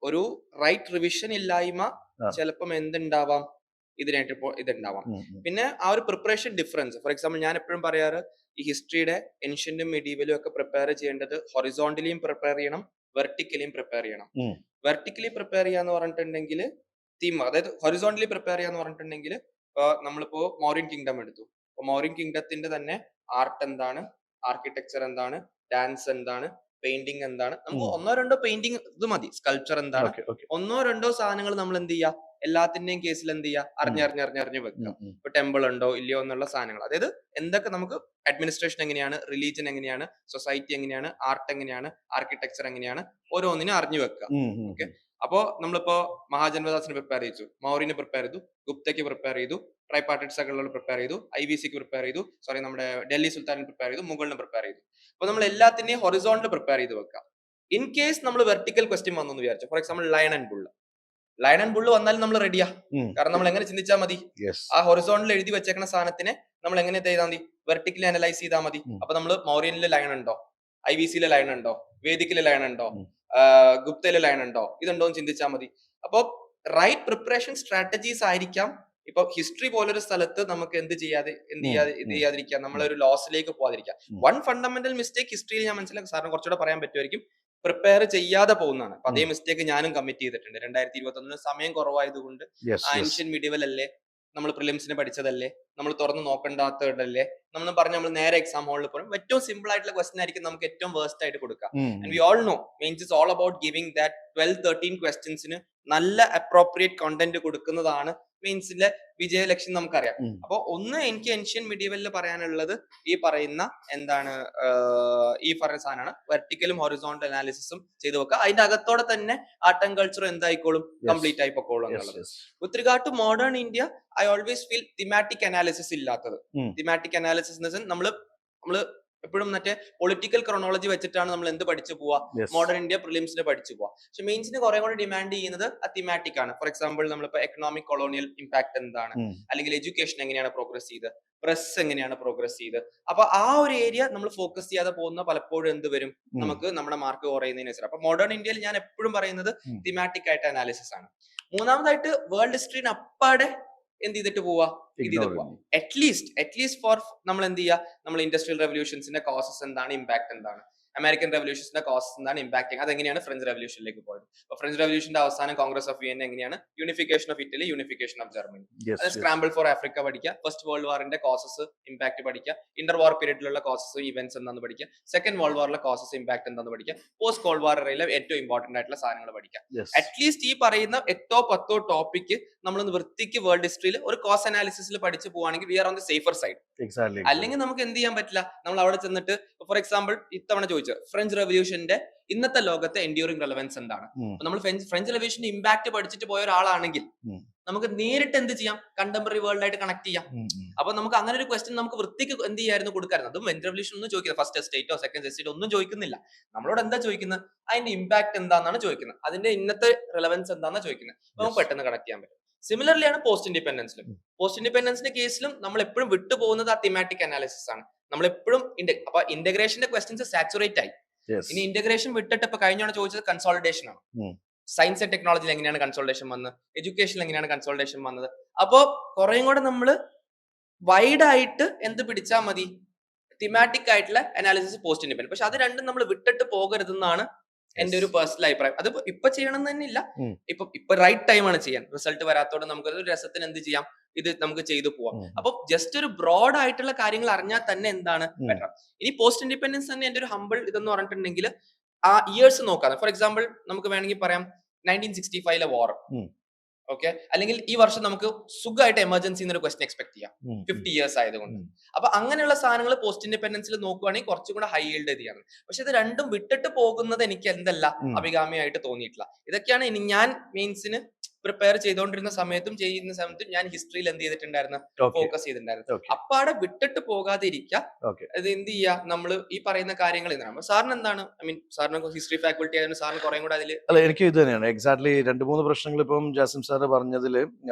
ഒരു റൈറ്റ് റിവിഷൻ ഇല്ലായ്മ ചിലപ്പം എന്തുണ്ടാവാം, ഇതിനായിട്ട് ഇതുണ്ടാവാം. പിന്നെ ആ ഒരു പ്രിപ്പറേഷൻ ഡിഫറൻസ്. ഫോർ എക്സാമ്പിൾ, ഞാൻ എപ്പോഴും പറയാറ് ഈ ഹിസ്റ്ററിയുടെ ഏൻഷ്യന്റും മെഡീവലും ഒക്കെ പ്രിപ്പയർ ചെയ്യേണ്ടത് ഹൊറിസോണ്ടലിയും പ്രിപ്പയർ ചെയ്യണം, വെർട്ടിക്കലിയും പ്രിപ്പയർ ചെയ്യണം. വെർട്ടിക്കലി പ്രിപ്പയർ ചെയ്യാന്ന് പറഞ്ഞിട്ടുണ്ടെങ്കിൽ തീം, അതായത് ഹൊറിസോണ്ടലി പ്രിപ്പയർ ചെയ്യാന്ന് പറഞ്ഞിട്ടുണ്ടെങ്കിൽ നമ്മളിപ്പോ മൗര്യൻ കിങ്ഡം എടുത്തു. അപ്പൊ മൗര്യൻ കിങ്ഡത്തിന്റെ തന്നെ ആർട്ട് എന്താണ്, ആർക്കിടെക്ചർ എന്താണ്, ഡാൻസ് എന്താണ്, പെയിന്റിംഗ് എന്താണ്, നമുക്ക് 1-2 പെയിന്റിംഗ് ഇത് മതി. സ്കൾപ്ചർ എന്താണ്, 1-2 സാധനങ്ങൾ നമ്മൾ എന്ത് ചെയ്യുക, എല്ലാത്തിന്റെയും കേസിൽ എന്ത് ചെയ്യുക, അറിഞ്ഞറിഞ്ഞ് വെക്കുക. ഇപ്പൊ ടെമ്പിൾ ഉണ്ടോ ഇല്ലയോ എന്നുള്ള സാധനങ്ങൾ, അതായത് എന്തൊക്കെ നമുക്ക് അഡ്മിനിസ്ട്രേഷൻ എങ്ങനെയാണ്, റിലീജിയൻ എങ്ങനെയാണ്, സൊസൈറ്റി എങ്ങനെയാണ്, ആർട്ട് എങ്ങനെയാണ്, ആർക്കിടെക്ചർ എങ്ങനെയാണ്, ഓരോന്നിനും അറിഞ്ഞു വെക്കുക. ഓക്കെ. അപ്പോ നമ്മളിപ്പോ മഹാജനപദാസിന് പ്രിപ്പയർ ചെയ്തു, മൗര്യന് പ്രിപ്പയർ ചെയ്തു, ഗുപ്തയ്ക്ക് പ്രിപ്പയർ ചെയ്തു, ട്രൈപാർട്ടൈറ്റ് സർക്കിളുകൾ പ്രിപ്പയർ ചെയ്തു, IVCക്ക് പ്രിപ്പയർ ചെയ്തു, നമ്മുടെ ഡൽഹി സുൽത്താനിന് പ്രിപ്പയർ ചെയ്തു, മുഗളിന് പ്രിപ്പയർ ചെയ്തു. അപ്പൊ നമ്മൾ എല്ലാത്തിന്റെയും ഹൊറിസോണ്ടൽ പ്രിപ്പയർ ചെയ്ത് വെക്കാം. ഇൻ കേസ് നമ്മൾ വെർട്ടിക്കൽ ക്വസ്റ്റ്യൻ വന്നു എന്ന് വിചാരിച്ചു, for example lion and bull വന്നാലും നമ്മൾ റെഡിയാ. കാരണം നമ്മൾ എങ്ങനെ ചിന്തിച്ചാൽ മതി, ആ ഹൊറിസോണ്ടൽ എഴുതി വെച്ചേക്കുന്ന സാധനത്തിനെ നമ്മൾ എങ്ങനെ ചെയ്താൽ മതി, വെർട്ടിക്കലി അനലൈസ് ചെയ്താൽ മതി. അപ്പൊ നമ്മൾ മൗര്യനിലെ ലയൺ ഉണ്ടോ, IVCയിലെ ലയൺ ഉണ്ടോ, വേദിക്കിലെ ലയൺ ഉണ്ടോ, ഗുപ്തയിലെ ലയൺ ഉണ്ടോ, ഇതുണ്ടോ എന്ന് ചിന്തിച്ചാൽ മതി. അപ്പൊ റൈറ്റ് പ്രിപ്പറേഷൻ സ്ട്രാറ്റജീസ് ആയിരിക്കാം. ഇപ്പൊ ഹിസ്റ്ററി പോലൊരു സ്ഥലത്ത് നമുക്ക് ഇത് ചെയ്യാതിരിക്കാം, നമ്മളൊരു ലോസിലേക്ക് പോകാതിരിക്കാം. വൺ ഫണ്ടമെന്റൽ മിസ്റ്റേക്ക് ഹിസ്റ്ററിയിൽ ഞാൻ മനസ്സിലാക്കി, സാറിന് കുറച്ചുകൂടെ പറയാൻ പറ്റുമായിരിക്കും, പ്രിപ്പയർ ചെയ്യാതെ പോകുന്നതാണ്. അപ്പൊ അതേ മിസ്റ്റേക്ക് ഞാനും കമ്മിറ്റ് ചെയ്തിട്ടുണ്ട്. 2021 സമയം കുറവായതുകൊണ്ട് ആൻഷ്യൻ മിഡീവൽ അല്ലേ, നമ്മൾ പ്രിലിംസിന് പഠിച്ചതല്ലേ, നമ്മൾ തുറന്ന് നോക്കണ്ടാത്തതല്ലേ, നമ്മൾ പറഞ്ഞ നമ്മൾ നേരെ എക്സാം ഹോളിൽ പോകും. ഏറ്റവും സിമ്പിൾ ആയിട്ടുള്ള ക്വസ്റ്റൻ ആയിരിക്കും നമുക്ക് ഏറ്റവും വേസ്റ്റ് ആയിട്ട് കൊടുക്കാം. And we all no means it's all about giving that 12-13 ക്വസ്റ്റ്യൻസിന് നല്ല അപ്രോപ്രിയേറ്റ് കണ്ടന്റ് കൊടുക്കുന്നതാണ് മീൻസിലെ വിജയലക്ഷ്യം നമുക്കറിയാം. അപ്പൊ എനിക്ക് ഏൻഷ്യൻ മിഡീവലിൽ പറയാനുള്ളത് ഈ പറയുന്ന എന്താണ്, ഈ പറയുന്ന സാധനമാണ്, വെർട്ടിക്കലും ഹൊറിസോണ്ടൽ അനാലിസിസും ചെയ്തു വെക്കുക. അതിന്റെ അകത്തോടെ തന്നെ ആർട്ട് ആൻഡ് കൾച്ചർ എന്തായിക്കോളും, കംപ്ലീറ്റ് ആയി പൊക്കോളും എന്നുള്ളത്. With regard to modern India, I always feel thematic analysis ഇല്ലാത്തത്. തിമാറ്റിക് അനാലിസിസ് നമ്മള് എപ്പോഴും മറ്റേ പൊളിറ്റിക്കൽ ക്രോണോളജി വെച്ചിട്ടാണ് നമ്മൾ എന്ത് പഠിച്ചു പോവാ, മോഡേൺ ഇന്ത്യ പ്രിലിംസിന് പഠിച്ചു പോവാ. പക്ഷെ മെയിൻസിന് കുറെ കൂടി ഡിമാൻഡ് ചെയ്യുന്നത് തിമാറ്റിക് ആണ്. ഫോർ എക്സാമ്പിൾ, നമ്മളിപ്പോ എക്കണോമിക് കൊളോണിയൽ ഇമ്പാക്ട് എന്താണ്, അല്ലെങ്കിൽ എഡ്യൂക്കേഷൻ എങ്ങനെയാണ് പ്രോഗ്രസ് ചെയ്ത്, പ്രസ് എങ്ങനെയാണ് പ്രോഗ്രസ് ചെയ്ത്. അപ്പൊ ആ ഒരു ഏരിയ നമ്മൾ ഫോക്കസ് ചെയ്യാതെ പോകുന്ന പലപ്പോഴും എന്ത് വരും, നമുക്ക് നമ്മുടെ മാർക്ക് കുറയുന്നതിന് വെച്ചാൽ. അപ്പൊ മോഡേൺ ഇന്ത്യയിൽ ഞാൻ എപ്പോഴും പറയുന്നത് തിമാറ്റിക് ആയിട്ട് അനാലിസിസ് ആണ്. മൂന്നാമതായിട്ട് വേൾഡ് ഹിസ്റ്ററിന് അപ്പാടെ എന്ത് ചെയ്തിട്ട് പോവാ, ഇത് ചെയ്ത് പോവാ. അറ്റ്ലീസ്റ്റ് ഫോർ നമ്മൾ എന്ത് ചെയ്യുക, നമ്മൾ ഇൻഡസ്ട്രിയൽ റെവല്യൂഷൻസിന്റെ കോസസ് എന്താണ്, ഇമ്പാക്ട് എന്താണ്, അമേരിക്കൻ റെവല്യൂഷൻസിന്റെ കോസസ് എന്താണ്, ഇമ്പാക്ട് അതെങ്ങനെയാണ് ഫ്രഞ്ച് റെവല്യൂഷനിലേക്ക് പോയത്. അപ്പൊ ഫ്രഞ്ച് റെവല്യൂഷന്റെ അവസാനം കോൺഗ്രസ് ഓഫ് വിയന്ന എങ്ങനെയാണ്, unification of Italy, unification of Germany, അത് സ്ക്രാമ്പിൾ ഫോർ ആഫ്രിക്ക പഠിക്കുക, ഫസ്റ്റ് വേൾഡ് വാറിന്റെ കോസസ് ഇമ്പാക്ട് പഠിക്കുക, ഇന്റർ വാർ പീരീഡിലുള്ള കോസസ് ഇവന്റ്സ് എന്താണെന്ന് പഠിക്കുക, സെക്കൻഡ് വേൾഡ് വാറിലെ കോസസ് ഇമ്പാക്ട് എന്താണെന്ന് പഠിക്കുക, പോസ്റ്റ് കോൾഡ് വാർ ഇറയിലെ ഏറ്റവും ഇമ്പോർട്ടന്റ് ആയിട്ടുള്ള സാധനങ്ങൾ പഠിക്കുക. അറ്റ്ലീസ്റ്റ് ഈ പറയുന്ന 8-10 ടോപ്പിക്ക് നമ്മളൊന്ന് വൃത്തിക്ക് വേൾഡ് ഹിസ്റ്ററിയിൽ ഒരു കോസ് അനാലിസിസിൽ പഠിച്ചു പോവാണെങ്കിൽ we are on the safer side. അല്ലെങ്കിൽ നമുക്ക് എന്ത് ചെയ്യാൻ പറ്റില്ല, നമ്മൾ അവിടെ ചെന്നിട്ട് ഫോർ എക്സാമ്പിൾ ഇത്തവണ ചോദിച്ചു ഫ്രഞ്ച് റെവല്യൂഷന്റെ ഇന്നത്തെ ലോകത്തെ എൻഡ്യൂറിംഗ് റെലവൻസ് എന്താണ്. നമ്മൾ ഫ്രഞ്ച് റെവല്യൂഷന്റെ ഇമ്പാക്ട് പഠിച്ചിട്ട് പോയ ഒരാളാണെങ്കിൽ നമുക്ക് നേരിട്ട് എന്ത് ചെയ്യാം, കണ്ടംപററി വേൾഡ് ആയിട്ട് കണക്ട് ചെയ്യാം. അപ്പൊ നമുക്ക് അങ്ങനെ ഒരു ക്വസ്റ്റ്യൻ നമുക്ക് വൃത്തിക്ക് എന്ത് ചെയ്യായിരുന്നു, കൊടുക്കായിരുന്നു. അതും ഫ്രഞ്ച് റെവല്യൂഷൻ ഒന്നും ചോദിക്കുന്നത് ഫസ്റ്റ് സ്റ്റേറ്റോ സെക്കൻഡ് സ്റ്റേറ്റോ ഒന്നും ചോദിക്കുന്നില്ല. നമ്മളോട് എന്താ ചോദിക്കുന്നത്, അതിന്റെ ഇമ്പാക്ട് എന്താണെന്നാണ് ചോദിക്കുന്നത്, അതിന്റെ ഇന്നത്തെ റെലവൻസ് എന്താണെന്നാണ് ചോദിക്കുന്നത്. നമുക്ക് പെട്ടെന്ന് കണക്ട് ചെയ്യാൻ പറ്റും. സിമിലർലി ആണ് പോസ്റ്റ് ഇൻഡിപെൻഡൻസിലും. പോസ്റ്റ് ഇൻഡിപെൻഡൻസിന്റെ കേസിലും നമ്മൾ എപ്പോഴും വിട്ടുപോകുന്നത് ആ തിമാറ്റിക് അനാലിസിസ് ആണ്. നമ്മൾ എപ്പോഴും അപ്പൊ ഇന്റഗ്രേഷന്റെ ക്വസ്റ്റ്യൻസ് സാച്ചുറേറ്റ് ആയി. ഇനി ഇന്റഗ്രേഷൻ വിട്ടിട്ട് ഇപ്പൊ കഴിഞ്ഞാണ് ചോദിച്ചത് കൺസോളിഡേഷൻ ആണ്. സയൻസ് ആൻഡ് ടെക്നോളജിയിൽ എങ്ങനെയാണ് കൺസോളിഡേഷൻ വന്നത്, എഡ്യൂക്കേഷനിൽ എങ്ങനെയാണ് കൺസോളിഡേഷൻ വന്നത്. അപ്പോ കുറേയും കൂടെ നമ്മള് വൈഡ് ആയിട്ട് എന്ത് പിടിച്ചാൽ മതി, തിമാറ്റിക് ആയിട്ടുള്ള അനാലിസിസ് പോസ്റ്റ് ഇൻഡിപെൻഡന്റ്. പക്ഷെ അത് രണ്ടും നമ്മൾ വിട്ടിട്ട് പോകരുതെന്നാണ് എന്റെ ഒരു പേഴ്സണൽ അഭിപ്രായം. അത് ഇപ്പൊ ചെയ്യണം തന്നെ ഇല്ല, ഇപ്പൊ റൈറ്റ് ടൈം ആണ് ചെയ്യാൻ. റിസൾട്ട് വരാത്തോടെ നമുക്ക് ഒരു രസത്തിന് എന്ത് ചെയ്യാം, ഇത് നമുക്ക് ചെയ്തു പോവാം. അപ്പൊ ജസ്റ്റ് ഒരു ബ്രോഡ് ആയിട്ടുള്ള കാര്യങ്ങൾ അറിഞ്ഞാൽ തന്നെ എന്താണ് ബെറ്റർ. ഇനി പോസ്റ്റ് ഇൻഡിപെൻഡൻസ് തന്നെ എന്റെ ഒരു ഹമ്പിൾ ഇതെന്ന് പറഞ്ഞിട്ടുണ്ടെങ്കിൽ ആ ഇയേഴ്സ് നോക്കാം. ഫോർ എക്സാമ്പിൾ നമുക്ക് വേണമെങ്കിൽ പറയാം 1965 വാർ, ഓക്കെ, അല്ലെങ്കിൽ ഈ വർഷം നമുക്ക് സുഖമായിട്ട് എമർജൻസി എന്നൊരു ക്വസ്റ്റൻ എക്സ്പെക്ട് ചെയ്യാം 50 ഇയേഴ്സ് ആയതുകൊണ്ട്. അപ്പൊ അങ്ങനെയുള്ള സാധനങ്ങൾ പോസ്റ്റ് ഇൻഡിപെൻഡൻസിൽ നോക്കുവാണെങ്കിൽ കുറച്ചും കൂടെ ഹൈ ഈൽഡ് ചെയ്യാണ്. പക്ഷെ ഇത് രണ്ടും വിട്ടിട്ട് പോകുന്നത് എനിക്ക് എന്തല്ല അഭികാമ്യമായിട്ട് തോന്നിയിട്ടില്ല. ഇതൊക്കെയാണ് ഞാൻ മെയിൻസിന് പ്രിപ്പയർ ചെയ്തുകൊണ്ടിരുന്ന സമയത്തും ഞാൻ ഹിസ്റ്ററിയിൽ എന്ത് ചെയ്തിട്ടുണ്ടായിരുന്നു, ഫോക്കസ് ചെയ്തിട്ടുണ്ടായിരുന്നു. അപ്പൊ അവിടെ വിട്ടിട്ട് പോകാതെ ഇരിക്കുക. ഇത് എന്ത് ചെയ്യുക, നമ്മൾ ഈ പറയുന്ന കാര്യങ്ങൾ ഇതാണ്. സാറിന് എന്താണ്, ഐ മീൻ സാറിന് ഹിസ്റ്ററി ഫാക്കൽറ്റി ആയതുകൊണ്ട് സാറിന് കുറെ കൂടെ അതിൽ. അല്ല, എനിക്ക് ഇത് തന്നെയാണ് എക്സാക്ട്ലി 2-3 പ്രശ്നങ്ങൾ ഇപ്പം ജാസിം സാർ പറഞ്ഞതിൽ.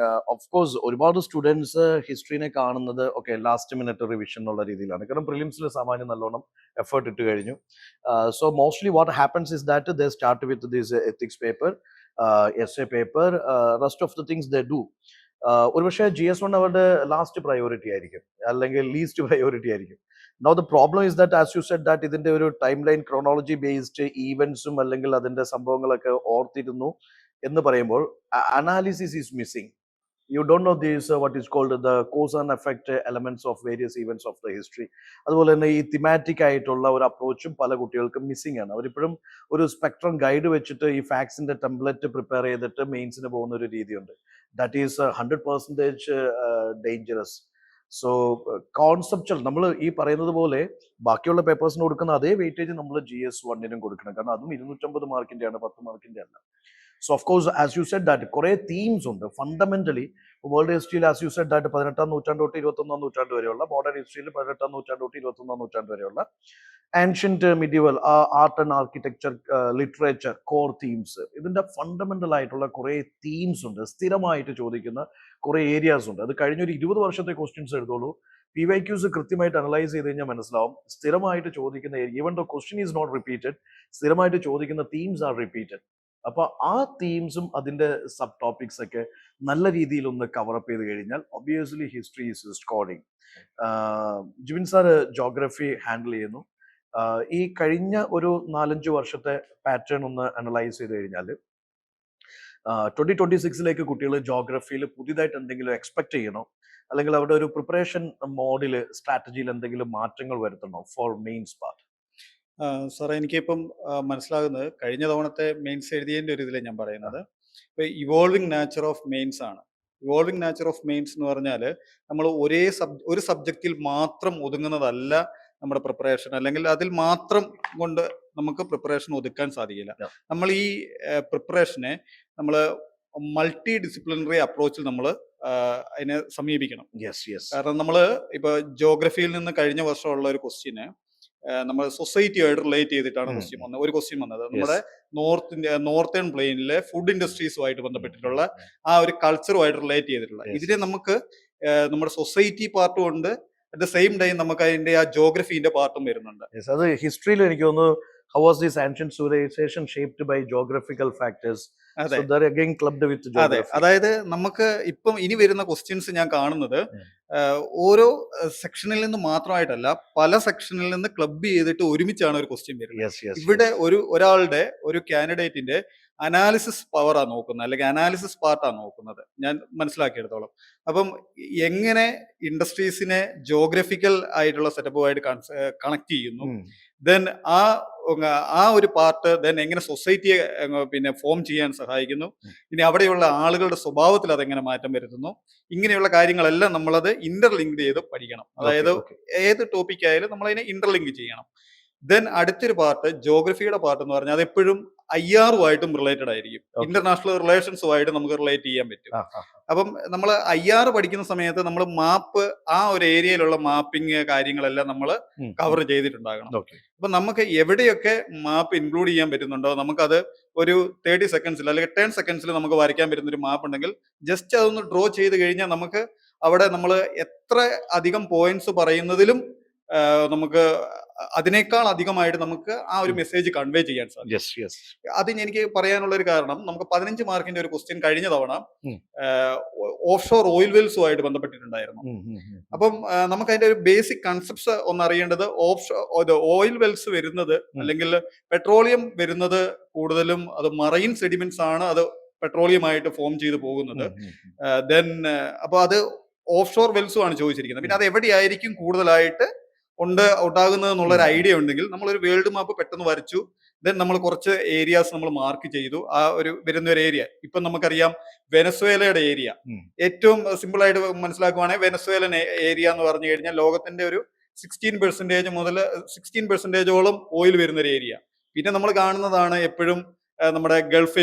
ഓഫ് കോഴ്സ് ഒരുപാട് സ്റ്റുഡൻസ് ഹിസ്റ്ററിനെ കാണുന്നത് ലാസ്റ്റ് മിനിറ്റ് റിവിഷൻ എന്നുള്ള രീതിയിലാണ്. കാരണം പ്രിലിംസിൽ സാമാന്യം നല്ലോണം എഫേർട്ട് ഇട്ട് കഴിഞ്ഞു. So mostly what happens is that they start with this ethics paper, essay paper, rest of the things they do. ഒരുപക്ഷെ GS1 അവരുടെ ലാസ്റ്റ് പ്രയോറിറ്റി ആയിരിക്കും, അല്ലെങ്കിൽ ലീസ്റ്റ് പ്രയോറിറ്റി ആയിരിക്കും. Now the problem is that as you said that ഇതിന്റെ ഒരു time line chronology based ഈവൻസും അല്ലെങ്കിൽ അതിന്റെ സംഭവങ്ങളൊക്കെ ഓർത്തിരുന്നു എന്ന് പറയുമ്പോൾ analysis is missing. You don't know this what is called the cause and effect elements of various events of the history. അതുപോലെ തന്നെ ഈ തിമാറ്റിക് ആയിട്ടുള്ള ഒരു അപ്രോച്ചും പല കുട്ടികൾക്കും മിസ്സിംഗ് ആണ്. അവരിപ്പോഴും ഒരു സ്പെക്ട്രം ഗൈഡ് വെച്ചിട്ട് ഈ ഫാക്സിന്റെ ടെംപ്ലേറ്റ് പ്രിപ്പയർ ചെയ്തിട്ട് മെയിൻസിന് പോകുന്ന ഒരു രീതിയുണ്ട്. That is 100% dangerous. So conceptual നമ്മൾ ഈ പറയുന്നത് പോലെ ബാക്കിയുള്ള പേപ്പേഴ്സിന് കൊടുക്കുന്ന അതേ വെയിറ്റേജ് നമ്മൾ GS1 കൊടുക്കണം. കാരണം അതും 250 മാർക്കിന്റെ ആണ്, 10 മാർക്കിന്റെ അല്ല. So of course, as you said that കുറെ themes ഉണ്ട് ഫണ്ടമെന്റലി. വേൾഡ് ഹിസ്റ്ററിയിൽ as you said that 18ാം നൂറ്റാണ്ട് തൊട്ട് 21ാം നൂറ്റാണ്ട് വരെയുള്ള, മോഡേൺ ഹിസ്റ്ററിയിൽ 18ാം നൂറ്റാണ്ട് തൊട്ട് 21ാം നൂറ്റാണ്ട് വരെയുള്ള ancient medieval art and architecture, literature, core themes, ഇതിന്റെ ഫണ്ടമെന്റൽ ആയിട്ടുള്ള കുറെ തീംസ് ഉണ്ട്. സ്ഥിരമായിട്ട് ചോദിക്കുന്ന കുറെ ഏരിയാസ് ഉണ്ട്. അത് കഴിഞ്ഞൊരു 20 വർഷത്തെ ക്വസ്റ്റ്യൻസ് എടുത്തോളൂ. PYQs കൃത്യമായിട്ട് അനലൈസ് ചെയ്ത് കഴിഞ്ഞാൽ മനസ്സിലാവും. സ്ഥിരമായിട്ട് ചോദിക്കുന്ന, even the question is not repeated, സ്ഥിരമായിട്ട് ചോദിക്കുന്ന തീംസ് ആർ റിപ്പീറ്റഡ്. അപ്പൊ ആ തീംസും അതിന്റെ സബ് ടോപ്പിക്സ് ഒക്കെ നല്ല രീതിയിൽ ഒന്ന് കവറപ്പ് ചെയ്ത് കഴിഞ്ഞാൽ obviously history is scoring. Jibin sir geography handle ചെയ്യുന്നു. ഈ കഴിഞ്ഞ ഒരു 4-5 വർഷത്തെ പാറ്റേൺ ഒന്ന് അനലൈസ് ചെയ്ത് കഴിഞ്ഞാൽ 2026 കുട്ടികൾ ജോഗ്രഫിയിൽ പുതിയതായിട്ട് എന്തെങ്കിലും എക്സ്പെക്ട് ചെയ്യണോ, അല്ലെങ്കിൽ അവരുടെ ഒരു പ്രിപ്പറേഷൻ മോഡില് സ്ട്രാറ്റജിയിൽ എന്തെങ്കിലും മാറ്റങ്ങൾ വരുത്തണോ ഫോർ മെയിൻസ് പാർട്ട്? സാറേ, എനിക്കിപ്പം മനസ്സിലാകുന്നത് കഴിഞ്ഞ തവണത്തെ മെയിൻസ് എഴുതിയതിൻ്റെ ഒരു ഇതിൽ ഞാൻ പറയുന്നത് ഇപ്പൊ ഇവോൾവിംഗ് നാച്ചർ ഓഫ് മെയിൻസ് ആണ്. ഇവോൾവിംഗ് നാച്ചർ ഓഫ് മെയിൻസ് എന്ന് പറഞ്ഞാൽ നമ്മൾ ഒരു സബ്ജക്റ്റിൽ മാത്രം ഒതുങ്ങുന്നതല്ല നമ്മുടെ പ്രിപ്പറേഷൻ, അല്ലെങ്കിൽ അതിൽ മാത്രം കൊണ്ട് നമുക്ക് പ്രിപ്പറേഷൻ ഒതുക്കാൻ സാധിക്കില്ല. നമ്മൾ ഈ പ്രിപ്പറേഷനെ നമ്മൾ മൾട്ടി ഡിസിപ്ലിനറി അപ്രോച്ചിൽ നമ്മൾ അതിനെ സമീപിക്കണം. കാരണം നമ്മൾ ഇപ്പൊ ജോഗ്രഫിയിൽ നിന്ന് കഴിഞ്ഞ വർഷമുള്ള ഒരു ക്വസ്റ്റ്യന് നമ്മൾ സൊസൈറ്റിയായിട്ട് റിലേറ്റ് ചെയ്തിട്ടാണ് ഒരു ക്വസ്റ്റ്യൻ വന്നത്. നമ്മുടെ നോർത്തേൺ പ്ലെയിനിലെ ഫുഡ് ഇൻഡസ്ട്രീസുമായിട്ട് ബന്ധപ്പെട്ടിട്ടുള്ള ആ ഒരു കൾച്ചറുമായിട്ട് റിലേറ്റ് ചെയ്തിട്ടുള്ള ഇതിനെ നമുക്ക് നമ്മുടെ സൊസൈറ്റി പാർട്ടും ഉണ്ട്, അറ്റ് ദ സെയിം ടൈം നമുക്ക് അതിന്റെ ആ ജോഗ്രഫിന്റെ പാർട്ടും വരുന്നുണ്ട്. അത് ഹിസ്റ്ററിയിൽ എനിക്ക് തോന്നുന്നു how was this ancient civilization shaped by geographical factors? അതെ So they're again clubbed with അതെ geography. അതായത് നമുക്ക് ഇപ്പം ഇനി വരുന്ന ക്വസ്റ്റ്യൻസ് ഞാൻ കാണുന്നത് ഉം. ഓരോ സെക്ഷനിൽ നിന്ന് മാത്രമായിട്ടല്ല പല സെക്ഷനിൽ നിന്ന് ക്ലബ് ചെയ്തിട്ട് ഒരുമിച്ചാണ് ഒരു ക്വസ്റ്റ്യൻ വരുന്നത്. Yes, yes, ഇവിടെ yes. ഒരാളുടെ ഒരു കാൻഡിഡേറ്റിന്റെ അനാലിസിസ് പവറാ നോക്കുന്നത്, അല്ലെങ്കിൽ അനാലിസിസ് പാർട്ടാ നോക്കുന്നത് ഞാൻ മനസ്സിലാക്കിയെടുത്തോളം. അപ്പം എങ്ങനെ ഇൻഡസ്ട്രീസിനെ ജോഗ്രഫിക്കൽ ആയിട്ടുള്ള സെറ്റപ്പുമായിട്ട് കണക്ട് ചെയ്യുന്നു, ഉം. ദെൻ ആ ഒരു പാർട്ട് ദെൻ എങ്ങനെ സൊസൈറ്റിയെ പിന്നെ ഫോം ചെയ്യാൻ സഹായിക്കുന്നു, ഇനി അവിടെയുള്ള ആളുകളുടെ സ്വഭാവത്തിൽ അതെങ്ങനെ മാറ്റം വരുത്തുന്നു, ഇങ്ങനെയുള്ള കാര്യങ്ങളെല്ലാം നമ്മളത് ഇന്റർലിങ്ക് ചെയ്ത് പഠിക്കണം. അതായത് Okay, okay. ഏത് ടോപ്പിക് ആയാലും നമ്മൾ അതിനെ ഇന്റർലിങ്ക് ചെയ്യണം. ദെൻ അടുത്തൊരു പാർട്ട് ജോഗ്രഫിയുടെ പാർട്ട് എന്ന് പറഞ്ഞാൽ അത് എപ്പോഴും IR-ഉമായിട്ടും റിലേറ്റഡ് ആയിരിക്കും, Okay. ഇന്റർനാഷണൽ റിലേഷൻസുമായിട്ട് നമുക്ക് റിലേറ്റ് ചെയ്യാൻ പറ്റും. Ah, ah. അപ്പം നമ്മൾ IR പഠിക്കുന്ന സമയത്ത് നമ്മൾ മാപ്പ്, ആ ഒരു ഏരിയയിലുള്ള മാപ്പിംഗ് കാര്യങ്ങളെല്ലാം നമ്മൾ ഉം. കവർ ചെയ്തിട്ടുണ്ടാകണം. Okay. അപ്പൊ നമുക്ക് എവിടെയൊക്കെ മാപ്പ് ഇൻക്ലൂഡ് ചെയ്യാൻ പറ്റുന്നുണ്ടോ, നമുക്കത് ഒരു 30 സെക്കൻഡ്സിൽ അല്ലെങ്കിൽ 10 സെക്കൻഡ്സിൽ നമുക്ക് വരയ്ക്കാൻ പറ്റുന്ന ഒരു മാപ്പ് ഉണ്ടെങ്കിൽ ജസ്റ്റ് അതൊന്ന് ഡ്രോ ചെയ്ത് കഴിഞ്ഞാൽ നമുക്ക് അവിടെ നമ്മൾ എത്ര അധികം പോയിന്റ്സ് പറയുന്നതിലും നമുക്ക് അതിനേക്കാൾ അധികമായിട്ട് നമുക്ക് ആ ഒരു മെസ്സേജ് കൺവേ ചെയ്യാൻ സാധിക്കും. Yes, yes. അതിന് എനിക്ക് പറയാനുള്ള ഒരു കാരണം, നമുക്ക് 15 മാർക്കിന്റെ ഒരു ക്വസ്റ്റ്യൻ കഴിഞ്ഞ തവണ ഉം. ഓഫ് ഷോർ ഓയിൽ വെൽസുമായിട്ട് ബന്ധപ്പെട്ടിട്ടുണ്ടായിരുന്നു. ഉം, ഉം, ഉം. അപ്പം നമുക്ക് അതിന്റെ ഒരു ബേസിക് കൺസെപ്റ്റ്സ് ഒന്ന് അറിയേണ്ടത്, ഓയിൽ വെൽസ് വരുന്നത് അല്ലെങ്കിൽ പെട്രോളിയം വരുന്നത് കൂടുതലും അത് മറൈൻ സെഡിമെന്റ്സ് ആണ്, അത് പെട്രോളിയം ആയിട്ട് ഫോം ചെയ്ത് പോകുന്നത്. ഉം, ഉം. ദെൻ അപ്പൊ അത് ഓഫ് ഷോർ വെൽസും ആണ് ചോദിച്ചിരിക്കുന്നത്. പിന്നെ അത് എവിടെയായിരിക്കും കൂടുതലായിട്ട് ഉണ്ടാകുന്നത് എന്നുള്ള ഒരു ഐഡിയ ഉണ്ടെങ്കിൽ നമ്മളൊരു വേൾഡ് മാപ്പ് പെട്ടെന്ന് വരച്ചു, ദെൻ നമ്മൾ കുറച്ച് ഏരിയാസ് നമ്മൾ മാർക്ക് ചെയ്തു, ആ ഒരു വരുന്ന ഒരു ഏരിയ. ഇപ്പം നമുക്കറിയാം വെനസ്വേലയുടെ ഏരിയ ഉം. ഏറ്റവും സിമ്പിൾ ആയിട്ട് മനസ്സിലാക്കുവാണെങ്കിൽ വെനസ്വേലൻ ഏരിയ എന്ന് പറഞ്ഞു കഴിഞ്ഞാൽ ലോകത്തിന്റെ ഒരു 16% മുതൽ 16%ഓളം ഓയിൽ വരുന്ന ഒരു ഏരിയ. പിന്നെ നമ്മൾ കാണുന്നതാണ് എപ്പോഴും നമ്മുടെ ഗൾഫ്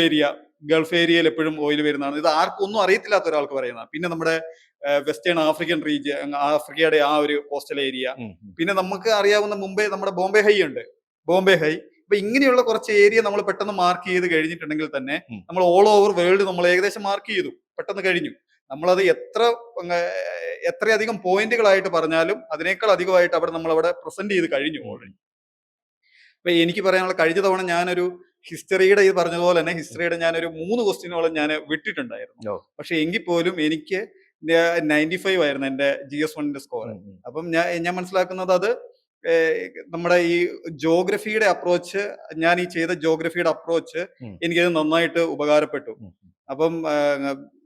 ഏരിയയിൽ എപ്പോഴും ഓയിൽ വരുന്നതാണ്. ഇത് ആർക്കും ഒന്നും അറിയത്തില്ലാത്ത ഒരാൾക്ക് പറയുന്നതാണ്. പിന്നെ നമ്മുടെ വെസ്റ്റേൺ ആഫ്രിക്കൻ റീജിയൻ, ആഫ്രിക്കയുടെ ആ ഒരു കോസ്റ്റൽ ഏരിയ. ഉം, ഉം. പിന്നെ നമുക്ക് അറിയാവുന്ന മുംബൈ, നമ്മുടെ ബോംബെ ഹൈ ഉണ്ട്, ബോംബെ ഹൈ. അപ്പൊ ഇങ്ങനെയുള്ള കുറച്ച് ഏരിയ നമ്മൾ പെട്ടെന്ന് മാർക്ക് ചെയ്ത് കഴിഞ്ഞിട്ടുണ്ടെങ്കിൽ തന്നെ നമ്മൾ ഓൾ ഓവർ വേൾഡ് നമ്മൾ ഏകദേശം മാർക്ക് ചെയ്തു, പെട്ടെന്ന് കഴിഞ്ഞു. നമ്മളത് എത്രയധികം പോയിന്റുകളായിട്ട് പറഞ്ഞാലും അതിനേക്കാൾ അധികമായിട്ട് നമ്മളവിടെ പ്രസന്റ് ചെയ്ത് കഴിഞ്ഞു ഓൾറെഡി. അപ്പൊ എനിക്ക് പറയാനുള്ള, കഴിഞ്ഞ തവണ ഞാനൊരു ഹിസ്റ്ററിയുടെ ഇത് പറഞ്ഞതുപോലെ തന്നെ ഹിസ്റ്ററിയുടെ ഞാനൊരു 3 ക്വസ്റ്റ്യനോളം ഞാൻ വിട്ടിട്ടുണ്ടായിരുന്നു. ഓ. പക്ഷെ എങ്കിൽ പോലും എനിക്ക് 95 ആയിരുന്നു എന്റെ GS1 സ്കോർ. ഉം, ഉം. അപ്പം ഞാൻ മനസ്സിലാക്കുന്നത് അത് നമ്മുടെ ഈ ജോഗ്രഫിയുടെ അപ്രോച്ച്, ഞാൻ ഈ ചെയ്ത ജോഗ്രഫിയുടെ അപ്രോച്ച് എനിക്കത് നന്നായിട്ട് ഉപകാരപ്പെട്ടു. അപ്പം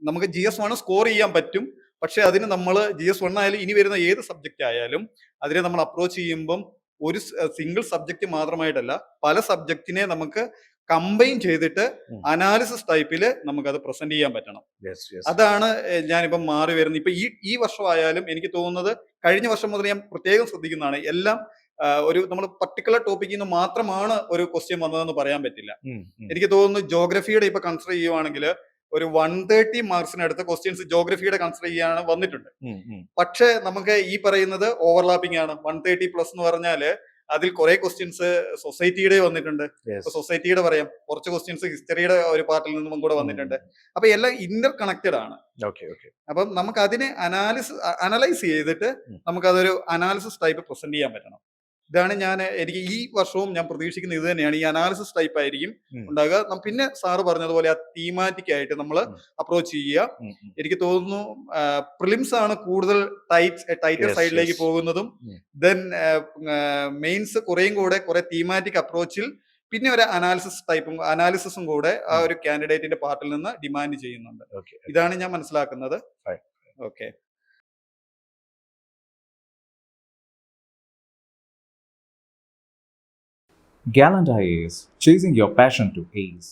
നമുക്ക് GS1 സ്കോർ ചെയ്യാൻ പറ്റും. പക്ഷെ അതിന് നമ്മൾ GS1 ആയാലും ഇനി വരുന്ന ഏത് സബ്ജക്റ്റ് ആയാലും അതിനെ നമ്മൾ അപ്രോച്ച് ചെയ്യുമ്പം ഒരു സിംഗിൾ സബ്ജക്റ്റ് മാത്രമായിട്ടല്ല, പല സബ്ജക്റ്റിനെ നമുക്ക് കമ്പൈൻ ചെയ്തിട്ട് അനാലിസിസ് ടൈപ്പിൽ നമുക്കത് പ്രസന്റ് ചെയ്യാൻ പറ്റണം. Yes, yes. അതാണ് ഞാനിപ്പം മാറി വരുന്നത്. ഇപ്പൊ ഈ വർഷമായാലും എനിക്ക് തോന്നുന്നത്, കഴിഞ്ഞ വർഷം മുതൽ ഞാൻ പ്രത്യേകം ശ്രദ്ധിക്കുന്നതാണ്, എല്ലാം ഒരു നമ്മൾ പർട്ടിക്കുലർ ടോപ്പിക്കിൽ നിന്ന് മാത്രമാണ് ഒരു ക്വസ്റ്റ്യൻ വന്നതെന്ന് പറയാൻ പറ്റില്ല. എനിക്ക് തോന്നുന്നു ജോഗ്രഫിയുടെ ഇപ്പൊ കൺസിഡർ ചെയ്യുവാണെങ്കിൽ ഒരു 130 മാർക്സിനടുത്ത് ക്വസ്റ്റ്യൻസ് ജോഗ്രഫിയുടെ കൺസിഡർ ചെയ്യാൻ വന്നിട്ടുണ്ട്. പക്ഷെ നമുക്ക് ഈ പറയുന്നത് ഓവർലാപ്പിംഗ് ആണ്. 130+ എന്ന് പറഞ്ഞാല് അതിൽ കുറെ ക്വസ്റ്റ്യൻസ് സൊസൈറ്റിയുടെ വന്നിട്ടുണ്ട്. സൊസൈറ്റിയുടെ പറയാം, കുറച്ച് ക്വസ്റ്റ്യൻസ് ഹിസ്റ്ററിയുടെ ഒരു പാർട്ടിൽ നിന്നും കൂടെ വന്നിട്ടുണ്ട്. അപ്പൊ എല്ലാം ഇന്റർ കണക്റ്റഡ് ആണ്. അപ്പം നമുക്ക് അതിനെ അനലൈസ് ചെയ്തിട്ട് നമുക്കതൊരു അനാലിസിസ് ടൈപ്പ് പ്രസന്റ് ചെയ്യാൻ പറ്റണം. ഇതാണ് എനിക്ക് ഈ വർഷവും ഞാൻ പ്രതീക്ഷിക്കുന്നത് ഇത് തന്നെയാണ്. ഈ അനാലിസിസ് ടൈപ്പ് ആയിരിക്കും ഉണ്ടാകുക. പിന്നെ സാറ് പറഞ്ഞതുപോലെ ആ തീമാറ്റിക് ആയിട്ട് നമ്മൾ അപ്രോച്ച് ചെയ്യുക. എനിക്ക് തോന്നുന്നു പ്രിലിംസ് ആണ് കൂടുതൽ ടൈറ്റർ സൈഡിലേക്ക് പോകുന്നതും, ദെൻ മെയിൻസ് കുറെ തീമാറ്റിക് അപ്രോച്ചിൽ പിന്നെ ഒരു അനാലിസിസും കൂടെ ആ ഒരു കാൻഡിഡേറ്റിന്റെ പാർട്ടിൽ നിന്ന് ഡിമാൻഡ് ചെയ്യുന്നുണ്ട്. ഇതാണ് ഞാൻ മനസ്സിലാക്കുന്നത്. Okay. Gallant IAS, chasing your passion to ace.